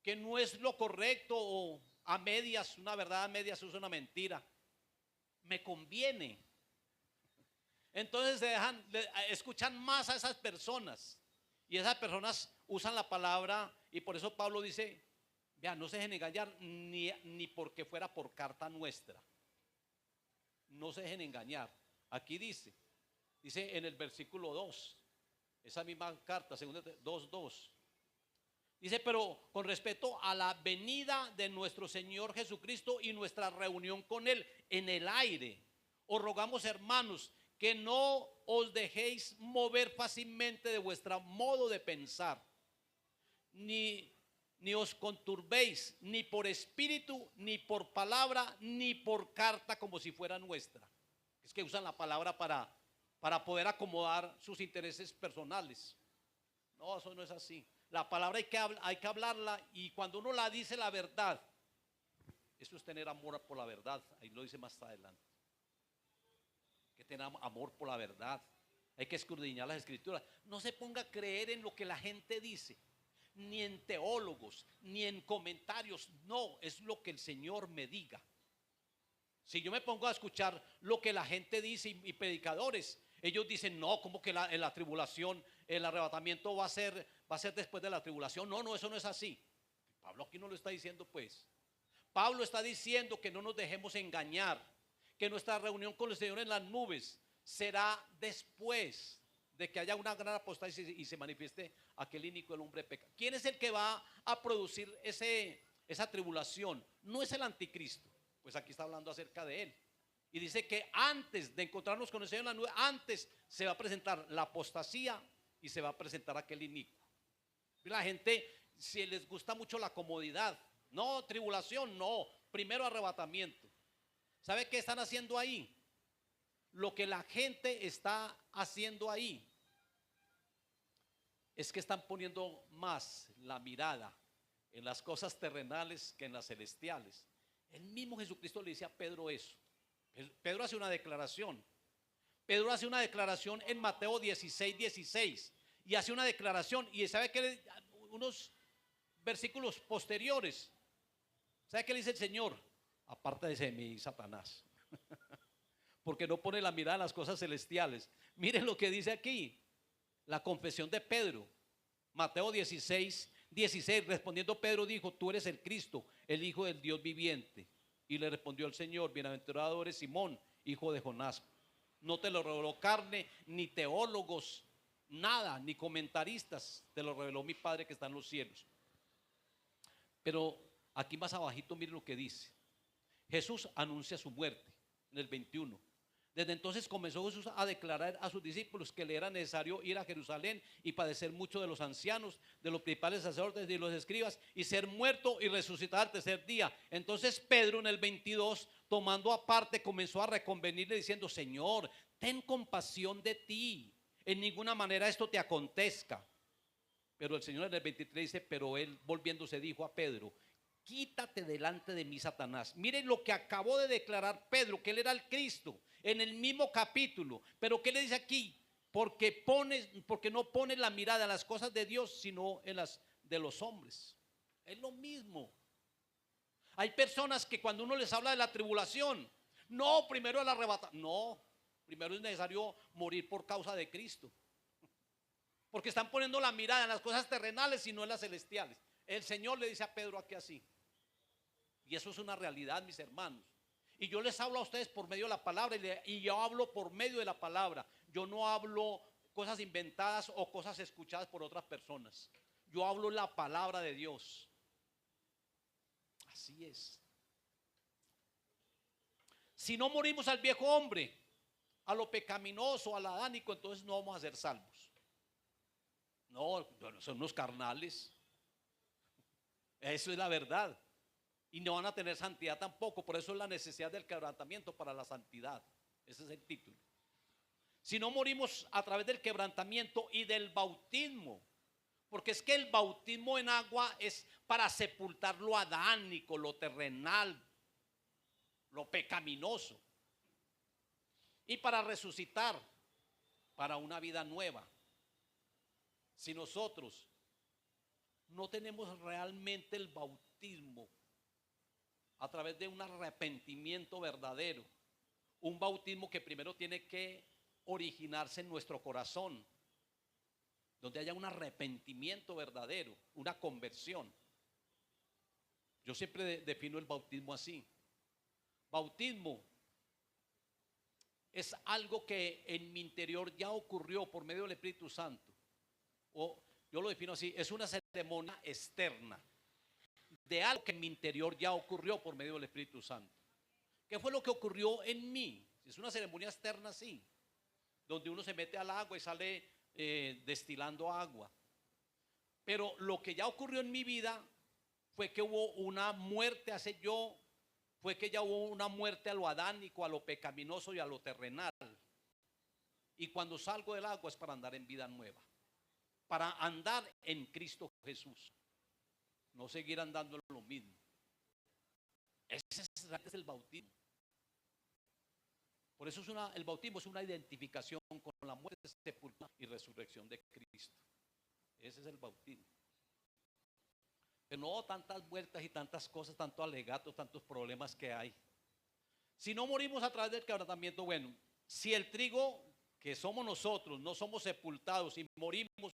que no es lo correcto, o a medias, una verdad a medias es una mentira. Me conviene. Entonces escuchan más a esas personas, y esas personas usan la palabra, y por eso Pablo dice: vean, no se dejen engañar ni porque fuera por carta nuestra. No se dejen engañar. Aquí dice en el versículo 2, esa misma carta, segunda 2:2. Dice: pero con respecto a la venida de nuestro Señor Jesucristo y nuestra reunión con Él en el aire, os rogamos, hermanos, que no os dejéis mover fácilmente de vuestro modo de pensar, ni os conturbéis, ni por espíritu, ni por palabra, ni por carta, como si fuera nuestra. Es que usan la palabra para poder acomodar sus intereses personales. No, eso no es así. La palabra hay que hablarla, y cuando uno la dice la verdad, eso es tener amor por la verdad. Ahí lo dice más adelante. Que tener amor por la verdad. Hay que escudriñar las escrituras. No se ponga a creer en lo que la gente dice, ni en teólogos, ni en comentarios. No, es lo que el Señor me diga. Si yo me pongo a escuchar lo que la gente dice, y predicadores, ellos dicen: no, como que en la tribulación, el arrebatamiento va a ser después de la tribulación. No, eso no es así. Pablo aquí no lo está diciendo, pues. Pablo está diciendo que no nos dejemos engañar, que nuestra reunión con el Señor en las nubes será después de que haya una gran apostasía y se manifieste aquel inicuo del hombre pecado. ¿Quién es el que va a producir esa tribulación? No es el anticristo, pues aquí está hablando acerca de él. Y dice que antes de encontrarnos con el Señor en la nube, antes se va a presentar la apostasía y se va a presentar aquel inicuo. La gente, si les gusta mucho la comodidad, no, tribulación, no, primero arrebatamiento. ¿Sabe qué están haciendo ahí? Lo que la gente está haciendo ahí es que están poniendo más la mirada en las cosas terrenales que en las celestiales. El mismo Jesucristo le dice a Pedro eso. Pedro hace una declaración. Pedro hace una declaración en Mateo 16:16 y hace una declaración y sabe que unos versículos posteriores, ¿sabe qué le dice el Señor? Apártate de mí, Satanás, porque no pone la mirada en las cosas celestiales. Miren lo que dice aquí, la confesión de Pedro, Mateo 16:16. Respondiendo Pedro dijo: tú eres el Cristo, el Hijo del Dios viviente. Y le respondió el Señor: bienaventurado eres Simón, hijo de Jonás. No te lo reveló carne, ni teólogos, nada, ni comentaristas, te lo reveló mi Padre que está en los cielos. Pero aquí más abajito miren lo que dice. Jesús anuncia su muerte en el 21. Desde entonces comenzó Jesús a declarar a sus discípulos que le era necesario ir a Jerusalén y padecer mucho de los ancianos, de los principales sacerdotes y de los escribas, y ser muerto y resucitar al tercer día. Entonces Pedro en el 22, tomando aparte, comenzó a reconvenirle diciendo: Señor, ten compasión de ti, en ninguna manera esto te acontezca. Pero el Señor en el 23 dice: pero él volviéndose dijo a Pedro: quítate delante de mí, Satanás. Miren lo que acabó de declarar Pedro, que él era el Cristo, en el mismo capítulo. Pero ¿qué le dice aquí? Porque no pones la mirada en las cosas de Dios, sino en las de los hombres. Es lo mismo. Hay personas que cuando uno les habla de la tribulación, no, primero el arrebatamiento. No, primero es necesario morir por causa de Cristo. Porque están poniendo la mirada en las cosas terrenales y no en las celestiales. El Señor le dice a Pedro aquí así. Y eso es una realidad, mis hermanos. Y yo les hablo a ustedes por medio de la palabra, y yo hablo por medio de la palabra. Yo no hablo cosas inventadas o cosas escuchadas por otras personas. Yo hablo la palabra de Dios. Así es. Si no morimos al viejo hombre, a lo pecaminoso, al adánico, entonces no vamos a ser salvos. No, son unos carnales. Eso es la verdad. Y no van a tener santidad tampoco. Por eso es la necesidad del quebrantamiento para la santidad. Ese es el título. Si no morimos a través del quebrantamiento y del bautismo, porque es que el bautismo en agua es para sepultar lo adánico, lo terrenal, lo pecaminoso, y para resucitar para una vida nueva. Si nosotros no tenemos realmente el bautismo a través de un arrepentimiento verdadero, un bautismo que primero tiene que originarse en nuestro corazón, donde haya un arrepentimiento verdadero, una conversión. Yo siempre defino el bautismo así. Bautismo es algo que en mi interior ya ocurrió por medio del Espíritu Santo. O yo lo defino así: es una ceremonia externa de algo que en mi interior ya ocurrió por medio del Espíritu Santo. ¿Qué fue lo que ocurrió en mí? Es una ceremonia externa, sí, donde uno se mete al agua y sale destilando agua. Pero lo que ya ocurrió en mi vida fue que hubo una muerte fue que ya hubo una muerte a lo adánico, a lo pecaminoso y a lo terrenal. Y cuando salgo del agua es para andar en vida nueva, para andar en Cristo Jesús, no seguir andando en lo mismo. Ese es el bautismo. Por eso el bautismo es una identificación con la muerte, sepultura y resurrección de Cristo. Ese es el bautismo. Pero no tantas vueltas y tantas cosas, tantos alegatos, tantos problemas que hay. Si no morimos a través del quebrantamiento, bueno, si el trigo que somos nosotros no somos sepultados y morimos,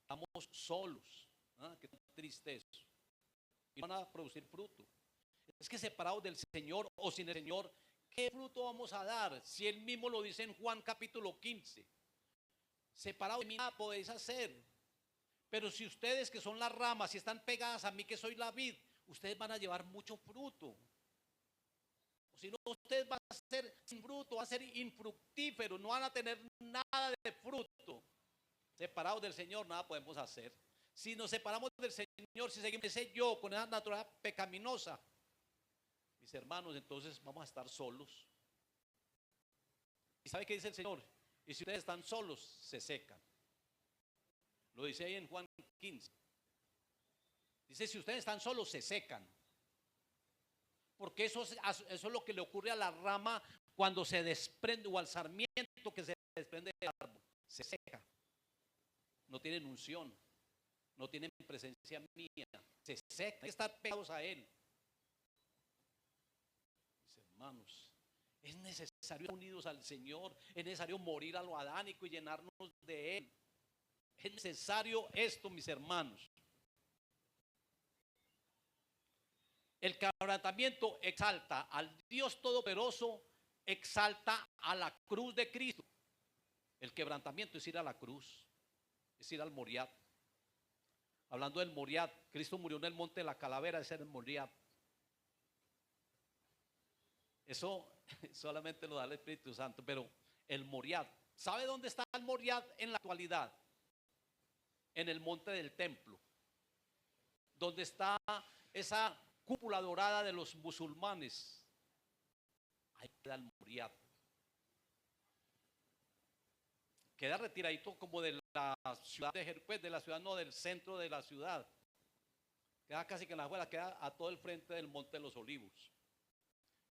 estamos solos. Qué triste eso. Y van a producir fruto. Es que separados del Señor o sin el Señor, ¿qué fruto vamos a dar? Si él mismo lo dice en Juan capítulo 15. Separado de mí nada podéis hacer. Pero si ustedes que son las ramas y están pegadas a mí que soy la vid, ustedes van a llevar mucho fruto. O si no, ustedes van a ser sin fruto, van a ser infructíferos, no van a tener nada de fruto. Separados del Señor nada podemos hacer. Si nos separamos del Señor, si seguimos ese yo con esa naturaleza pecaminosa, mis hermanos, entonces vamos a estar solos. ¿Y sabe qué dice el Señor? Y si ustedes están solos, se secan. Lo dice ahí en Juan 15. Dice, si ustedes están solos, se secan. Porque eso es lo que le ocurre a la rama cuando se desprende, o al sarmiento que se desprende del árbol. Se seca. No tienen unción. No tienen presencia mía. Se seca. Hay que estar pegados a Él. Mis hermanos, es necesario estar unidos al Señor. Es necesario morir a lo adánico y llenarnos de Él. Es necesario esto, mis hermanos. El quebrantamiento exalta al Dios Todopoderoso, exalta a la cruz de Cristo. El quebrantamiento es ir a la cruz, es ir al Moriat. Hablando del Moriat, Cristo murió en el monte de la calavera, ese era el Moriat. Eso solamente lo da el Espíritu Santo, pero el Moriat, ¿sabe dónde está el Moriat en la actualidad? En el monte del templo, donde está esa cúpula dorada de los musulmanes. Ahí queda el Moriat. Queda retiradito como de la ciudad de Jerez, de la ciudad, no, del centro de la ciudad. Queda casi que en la afuera, queda a todo el frente del Monte de los Olivos.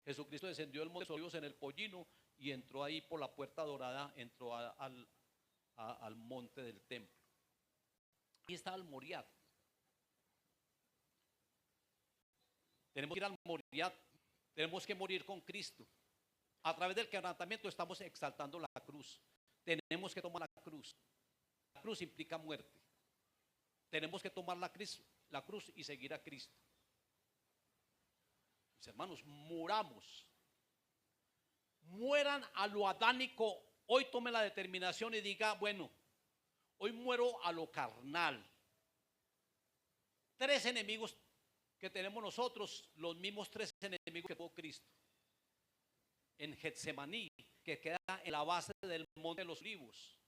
Jesucristo descendió del Monte de los Olivos en el Pollino y entró ahí por la puerta dorada, entró al monte del templo. Ahí estaba el Moriat. Tenemos que ir al Moriat, tenemos que morir con Cristo. A través del quebrantamiento estamos exaltando la cruz. Tenemos que tomar la cruz. La cruz implica muerte. Tenemos que tomar la cruz y seguir a Cristo. Mis hermanos, muramos. Mueran a lo adánico. Hoy tome la determinación y diga, bueno, hoy muero a lo carnal. 3 enemigos que tenemos nosotros, los mismos 3 enemigos que tuvo Cristo. En Getsemaní, que queda en la base del Monte de los Olivos.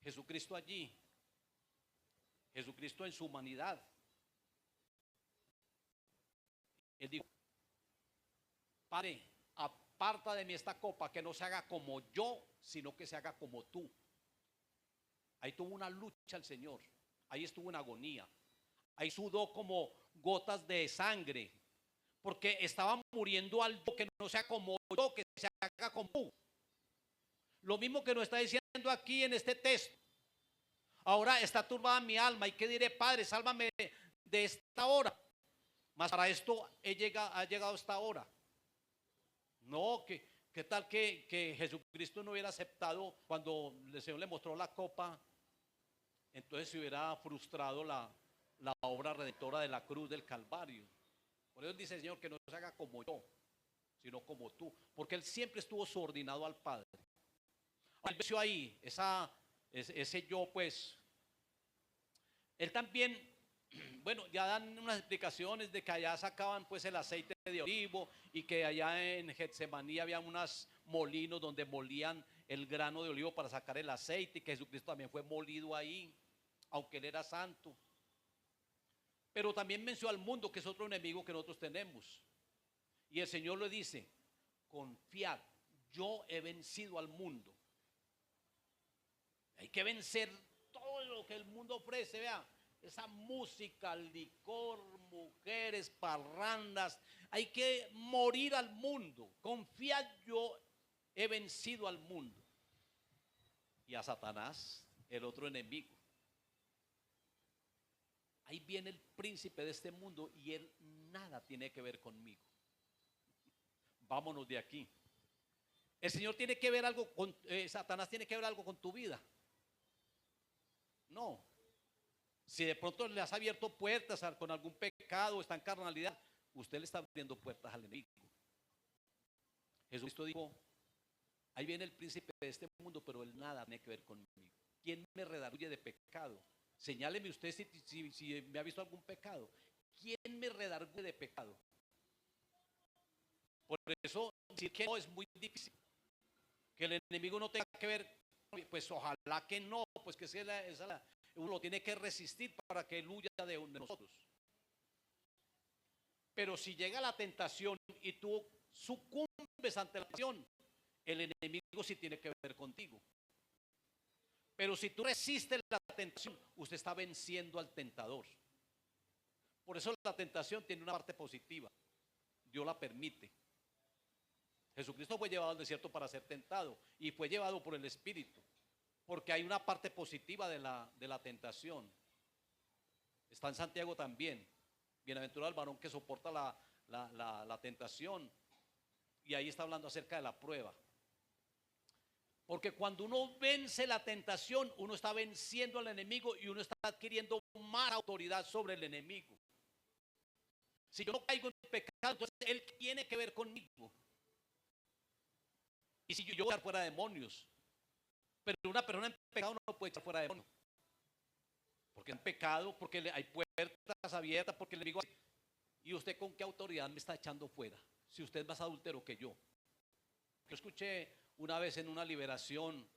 Jesucristo allí. Jesucristo en su humanidad. Él dijo, Padre, aparta de mí esta copa, que no se haga como yo, sino que se haga como tú. Ahí tuvo una lucha el Señor. Ahí estuvo en agonía. Ahí sudó como gotas de sangre. Porque estaba muriendo algo que no sea como yo, que se haga como tú. Lo mismo que nos está diciendo aquí en este texto. Ahora está turbada mi alma. ¿Y qué diré, Padre? Sálvame de esta hora. Mas para esto ha llegado esta hora. No, ¿qué tal que Jesucristo no hubiera aceptado cuando el Señor le mostró la copa? Entonces se hubiera frustrado la obra redentora de la cruz del Calvario. Por eso dice el Señor que no se haga como yo, sino como tú. Porque Él siempre estuvo subordinado al Padre. Él venció ahí, ese yo pues. Él también, bueno, ya dan unas explicaciones de que allá sacaban pues el aceite de olivo y que allá en Getsemaní había unos molinos donde molían el grano de olivo para sacar el aceite y que Jesucristo también fue molido ahí, aunque Él era santo. Pero también venció al mundo, que es otro enemigo que nosotros tenemos. Y el Señor le dice, confiad, yo he vencido al mundo. Hay que vencer todo lo que el mundo ofrece, vea. Esa música, licor, mujeres, parrandas. Hay que morir al mundo. Confiad, yo he vencido al mundo. Y a Satanás, el otro enemigo. Ahí viene el príncipe de este mundo y él nada tiene que ver conmigo. Vámonos de aquí. El Señor tiene que ver algo con, Satanás tiene que ver algo con tu vida. No. Si de pronto le has abierto puertas con algún pecado, está en carnalidad, usted le está abriendo puertas al enemigo. Jesucristo dijo, ahí viene el príncipe de este mundo, pero él nada tiene que ver conmigo. ¿Quién me redarguye de pecado? Señáleme usted si me ha visto algún pecado. ¿Quién me redarguye de pecado? Por eso decir que no es muy difícil. Que el enemigo no tenga que ver, pues ojalá que no, pues que uno lo tiene que resistir para que él huya de nosotros. Pero si llega la tentación y tú sucumbes ante la tentación, el enemigo sí tiene que ver contigo. Pero si tú resistes la tentación, usted está venciendo al tentador. Por eso la tentación tiene una parte positiva. Dios la permite. Jesucristo fue llevado al desierto para ser tentado y fue llevado por el Espíritu, porque hay una parte positiva de la tentación. Está en Santiago también. Bienaventurado el varón que soporta la tentación. Y ahí está hablando acerca de la prueba. Porque cuando uno vence la tentación, uno está venciendo al enemigo y uno está adquiriendo más autoridad sobre el enemigo. Si yo no caigo en pecado, entonces él tiene que ver conmigo. Y si yo voy a echar fuera demonios, pero una persona en pecado no puede echar fuera demonios. Porque en pecado, porque hay puertas abiertas, porque el enemigo. ¿Y usted con qué autoridad me está echando fuera? Si usted es más adúltero que yo. Yo escuché una vez en una liberación,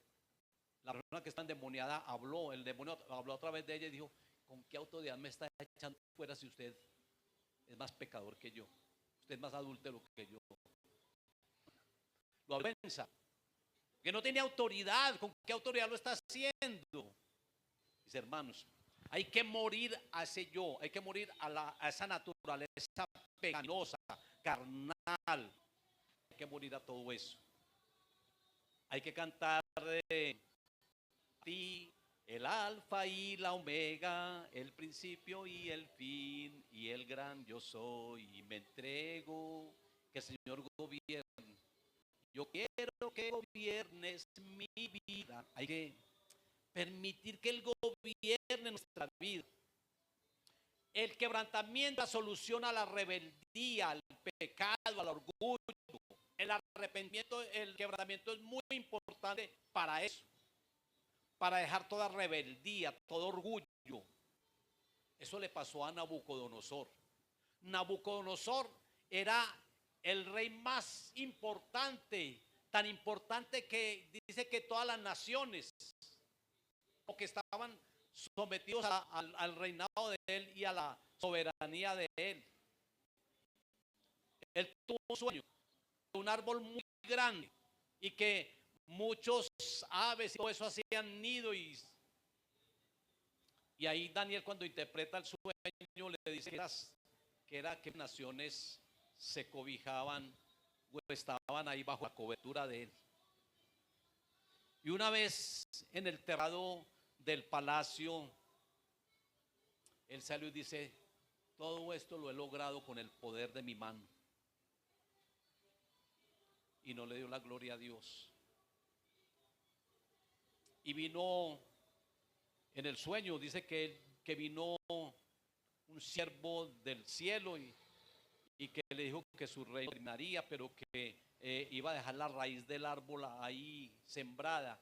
la persona que está endemoniada habló, el demonio habló otra vez de ella y dijo: ¿con qué autoridad me está echando fuera si usted es más pecador que yo? Usted es más adúltero que yo. Lo avergüenza, que no tiene autoridad. ¿Con qué autoridad lo está haciendo? Mis hermanos, hay que morir a ese yo, hay que morir a esa naturaleza pecaminosa, carnal. Hay que morir a todo eso. Hay que cantar de ti, el alfa y la omega, el principio y el fin, y el gran yo soy, y me entrego, que el Señor gobierne. Yo quiero que gobiernes mi vida. Hay que permitir que Él gobierne nuestra vida. El quebrantamiento, la solución a la rebeldía, al pecado, al orgullo. El arrepentimiento, el quebrantamiento es muy importante para eso. Para dejar toda rebeldía, todo orgullo. Eso le pasó a Nabucodonosor. Nabucodonosor era el rey más importante, tan importante que dice que todas las naciones que estaban sometidos al reinado de él y a la soberanía de él. Él tuvo un sueño, un árbol muy grande y que muchos aves y todo eso hacían nido, y ahí Daniel, cuando interpreta el sueño, le dice que naciones se cobijaban o estaban ahí bajo la cobertura de él. Y una vez en el terrado del palacio, él salió y dice: todo esto lo he logrado con el poder de mi mano. Y no le dio la gloria a Dios. Y vino en el sueño, dice que vino un siervo del cielo y que le dijo que su reino terminaría, pero que iba a dejar la raíz del árbol ahí sembrada.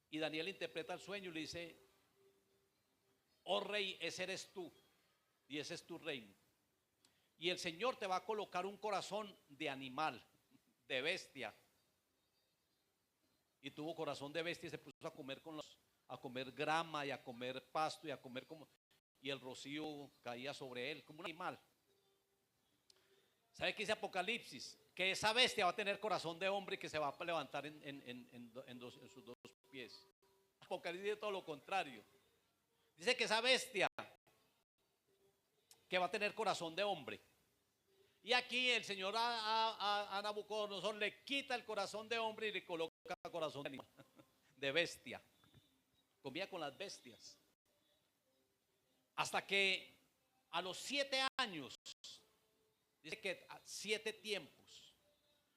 Y Daniel interpreta el sueño y le dice: oh rey, ese eres tú y ese es tu reino. Y el Señor te va a colocar un corazón de animal, de bestia. Y tuvo corazón de bestia y se puso a comer a comer grama y a comer pasto y a comer y el rocío caía sobre él como un animal. ¿Sabe qué dice Apocalipsis? Que esa bestia va a tener corazón de hombre y que se va a levantar en sus dos pies. Apocalipsis dice todo lo contrario. Dice que esa bestia que va a tener corazón de hombre. Y aquí el Señor a Nabucodonosor le quita el corazón de hombre y le coloca corazón de animal, de bestia. Comía con las bestias. Hasta que a los 7 años, dice que 7 tiempos,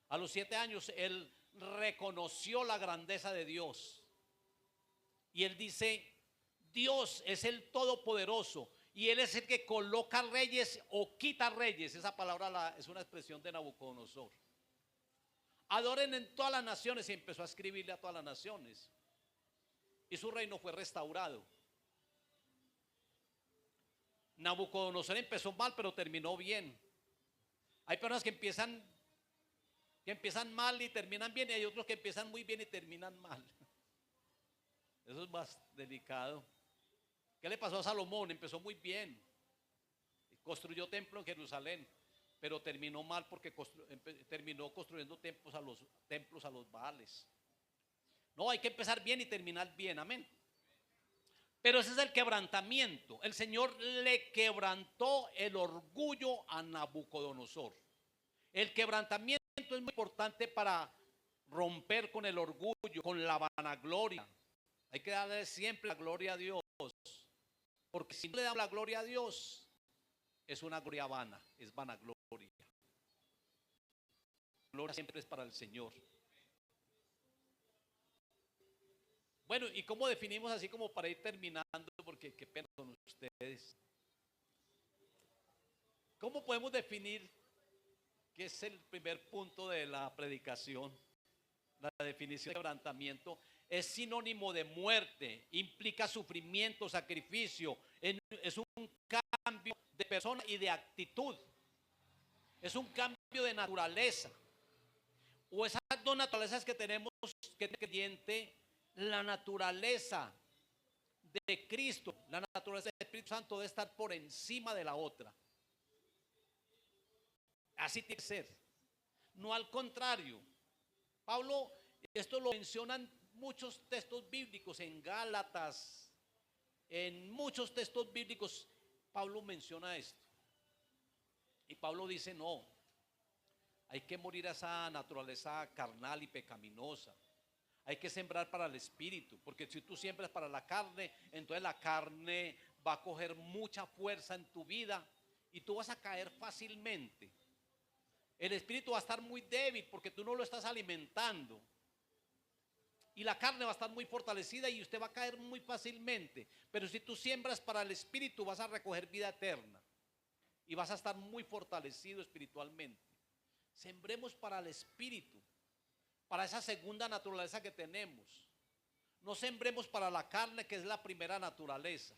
a los 7 años él reconoció la grandeza de Dios. Y él dice: Dios es el Todopoderoso y Él es el que coloca reyes o quita reyes. Esa palabra es una expresión de Nabucodonosor. adoren en todas las naciones, y empezó a escribirle a todas las naciones. Y su reino fue restaurado. Nabucodonosor empezó mal, pero terminó bien. Hay personas que empiezan mal y terminan bien, y hay otros que empiezan muy bien y terminan mal. Eso es más delicado. ¿Qué le pasó a Salomón? Empezó muy bien, construyó templo en Jerusalén, pero terminó mal porque terminó construyendo templos a los Baales. No, hay que empezar bien y terminar bien, amén. Pero ese es el quebrantamiento. El Señor le quebrantó el orgullo a Nabucodonosor. El quebrantamiento es muy importante para romper con el orgullo, con la vanagloria. Hay que darle siempre la gloria a Dios, porque si no le damos la gloria a Dios, es una gloria vana, es vanagloria. La gloria siempre es para el Señor. Bueno, ¿y cómo definimos, así como para ir terminando, porque qué pena con ustedes? ¿Cómo podemos definir qué es el primer punto de la predicación? La definición de quebrantamiento es sinónimo de muerte, implica sufrimiento, sacrificio, es un cambio de persona y de actitud, es un cambio de naturaleza, o esas dos naturalezas que tenemos, que el creyente, la naturaleza de Cristo, la naturaleza del Espíritu Santo debe estar por encima de la otra. Así tiene que ser, no al contrario. Pablo, esto lo mencionan muchos textos bíblicos, en Gálatas, en muchos textos bíblicos, Pablo menciona esto. Y Pablo dice, no, hay que morir a esa naturaleza carnal y pecaminosa. Hay que sembrar para el espíritu, porque si tú siembras para la carne, entonces la carne va a coger mucha fuerza en tu vida y tú vas a caer fácilmente. El espíritu va a estar muy débil porque tú no lo estás alimentando. Y la carne va a estar muy fortalecida y usted va a caer muy fácilmente. Pero si tú siembras para el espíritu, vas a recoger vida eterna. Y vas a estar muy fortalecido espiritualmente. Sembremos para el espíritu, para esa segunda naturaleza que tenemos. No sembremos para la carne, que es la primera naturaleza.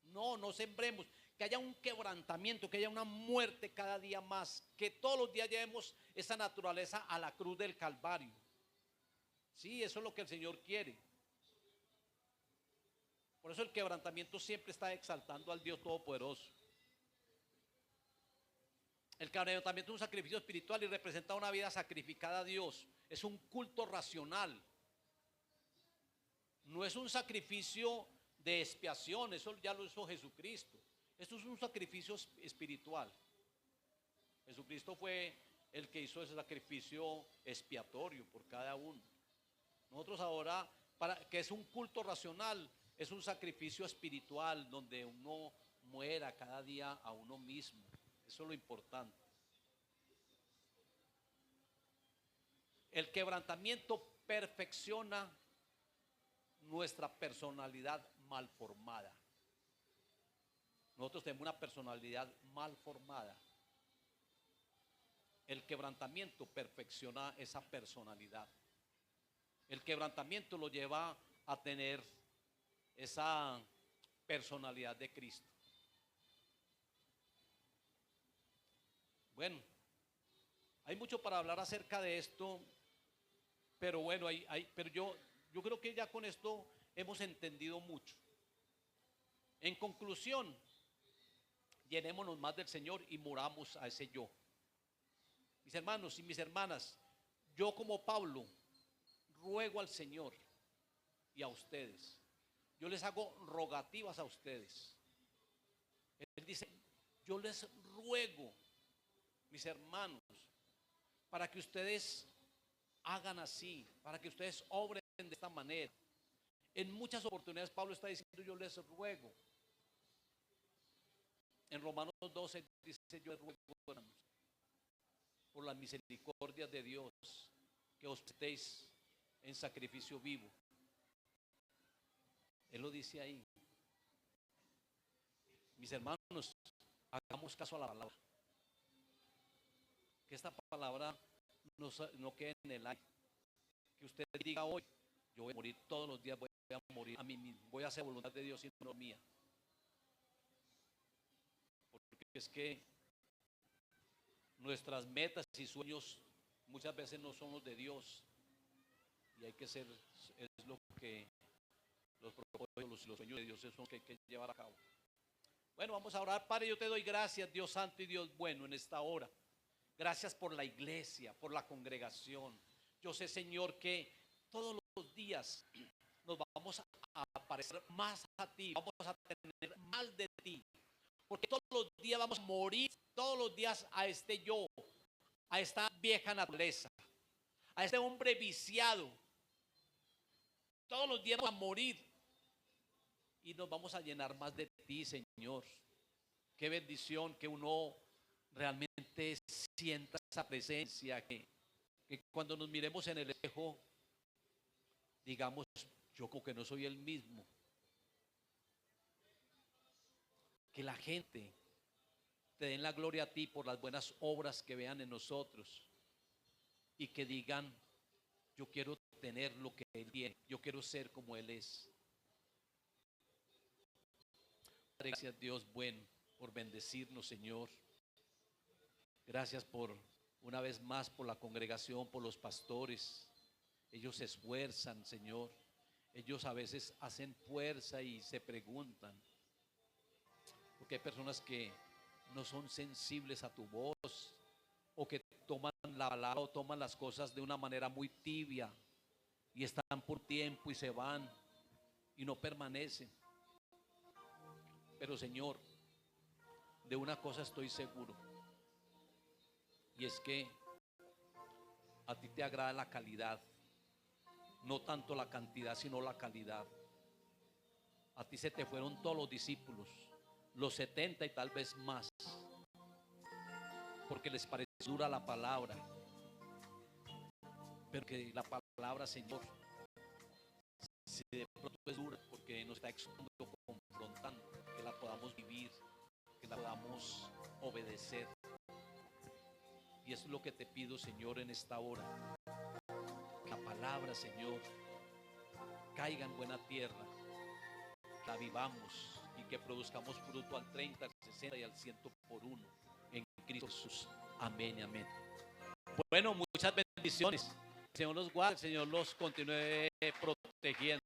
No sembremos. Que haya un quebrantamiento, que haya una muerte cada día más. Que todos los días llevemos esa naturaleza a la cruz del Calvario. Sí, eso es lo que el Señor quiere. Por eso el quebrantamiento siempre está exaltando al Dios Todopoderoso. El quebrantamiento es un sacrificio espiritual y representa una vida sacrificada a Dios. Es un culto racional. No es un sacrificio de expiación, eso ya lo hizo Jesucristo. Esto es un sacrificio espiritual. Jesucristo fue el que hizo ese sacrificio expiatorio por cada uno. Nosotros ahora, que es un culto racional, es un sacrificio espiritual donde uno muera cada día a uno mismo. Eso es lo importante. El quebrantamiento perfecciona nuestra personalidad mal formada. Nosotros tenemos una personalidad mal formada. El quebrantamiento perfecciona esa personalidad. El quebrantamiento lo lleva a tener esa personalidad de Cristo. Bueno, hay mucho para hablar acerca de esto, pero bueno, pero yo creo que ya con esto hemos entendido mucho. En conclusión, llenémonos más del Señor y muramos a ese yo. Mis hermanos y mis hermanas, yo como Pablo ruego al Señor y a ustedes. Yo les hago rogativas a ustedes. Él dice, yo les ruego, mis hermanos, para que ustedes hagan así, para que ustedes obren de esta manera. En muchas oportunidades Pablo está diciendo, yo les ruego. En Romanos 12 dice, yo les ruego, hermanos, por las misericordias de Dios, que os estéis en sacrificio vivo. Él lo dice ahí. Mis hermanos, hagamos caso a la palabra. Que esta palabra no quede en el aire. Que usted diga hoy, yo voy a morir todos los días, voy a morir a mí mismo, voy a hacer voluntad de Dios y no mía. Porque es que nuestras metas y sueños muchas veces no son los de Dios. Y hay que ser, es lo que los propósitos, los sueños de Dios son los que hay que llevar a cabo. Bueno, vamos a orar. Padre, yo te doy gracias, Dios santo y Dios bueno, en esta hora. Gracias por la iglesia, por la congregación. Yo sé, Señor, que todos los días nos vamos a parecer más a ti, vamos a tener más de ti, porque todos los días vamos a morir, todos los días a este yo, a esta vieja naturaleza, a este hombre viciado. Todos los días vamos a morir y nos vamos a llenar más de ti, Señor. Qué bendición que uno realmente sienta esa presencia, que cuando nos miremos en el espejo digamos, yo como que no soy el mismo. Que la gente te den la gloria a ti por las buenas obras que vean en nosotros y que digan, yo quiero tener lo que Él tiene, yo quiero ser como Él es. Gracias, Dios bueno, por bendecirnos, Señor. Gracias por una vez más por la congregación, por los pastores. Ellos se esfuerzan, Señor. Ellos a veces hacen fuerza y se preguntan, porque hay personas que no son sensibles a tu voz, o que toman la palabra o toman las cosas de una manera muy tibia y están por tiempo y se van y no permanecen. Pero, Señor, de una cosa estoy seguro, y es que a ti te agrada la calidad, no tanto la cantidad, sino la calidad. A ti se te fueron todos los discípulos, los 70 y tal vez más, porque les pareció dura la palabra. Pero que la palabra, Señor, si de pronto es dura, porque nos está confrontando, que la podamos vivir, que la podamos obedecer. Y eso es lo que te pido, Señor, en esta hora. Que la palabra, Señor, caiga en buena tierra, la vivamos y que produzcamos fruto al 30, al 60 y al 100 por uno en Cristo Jesús. Amén y amén. Bueno, muchas bendiciones. El Señor los guarde, el Señor los continúe protegiendo.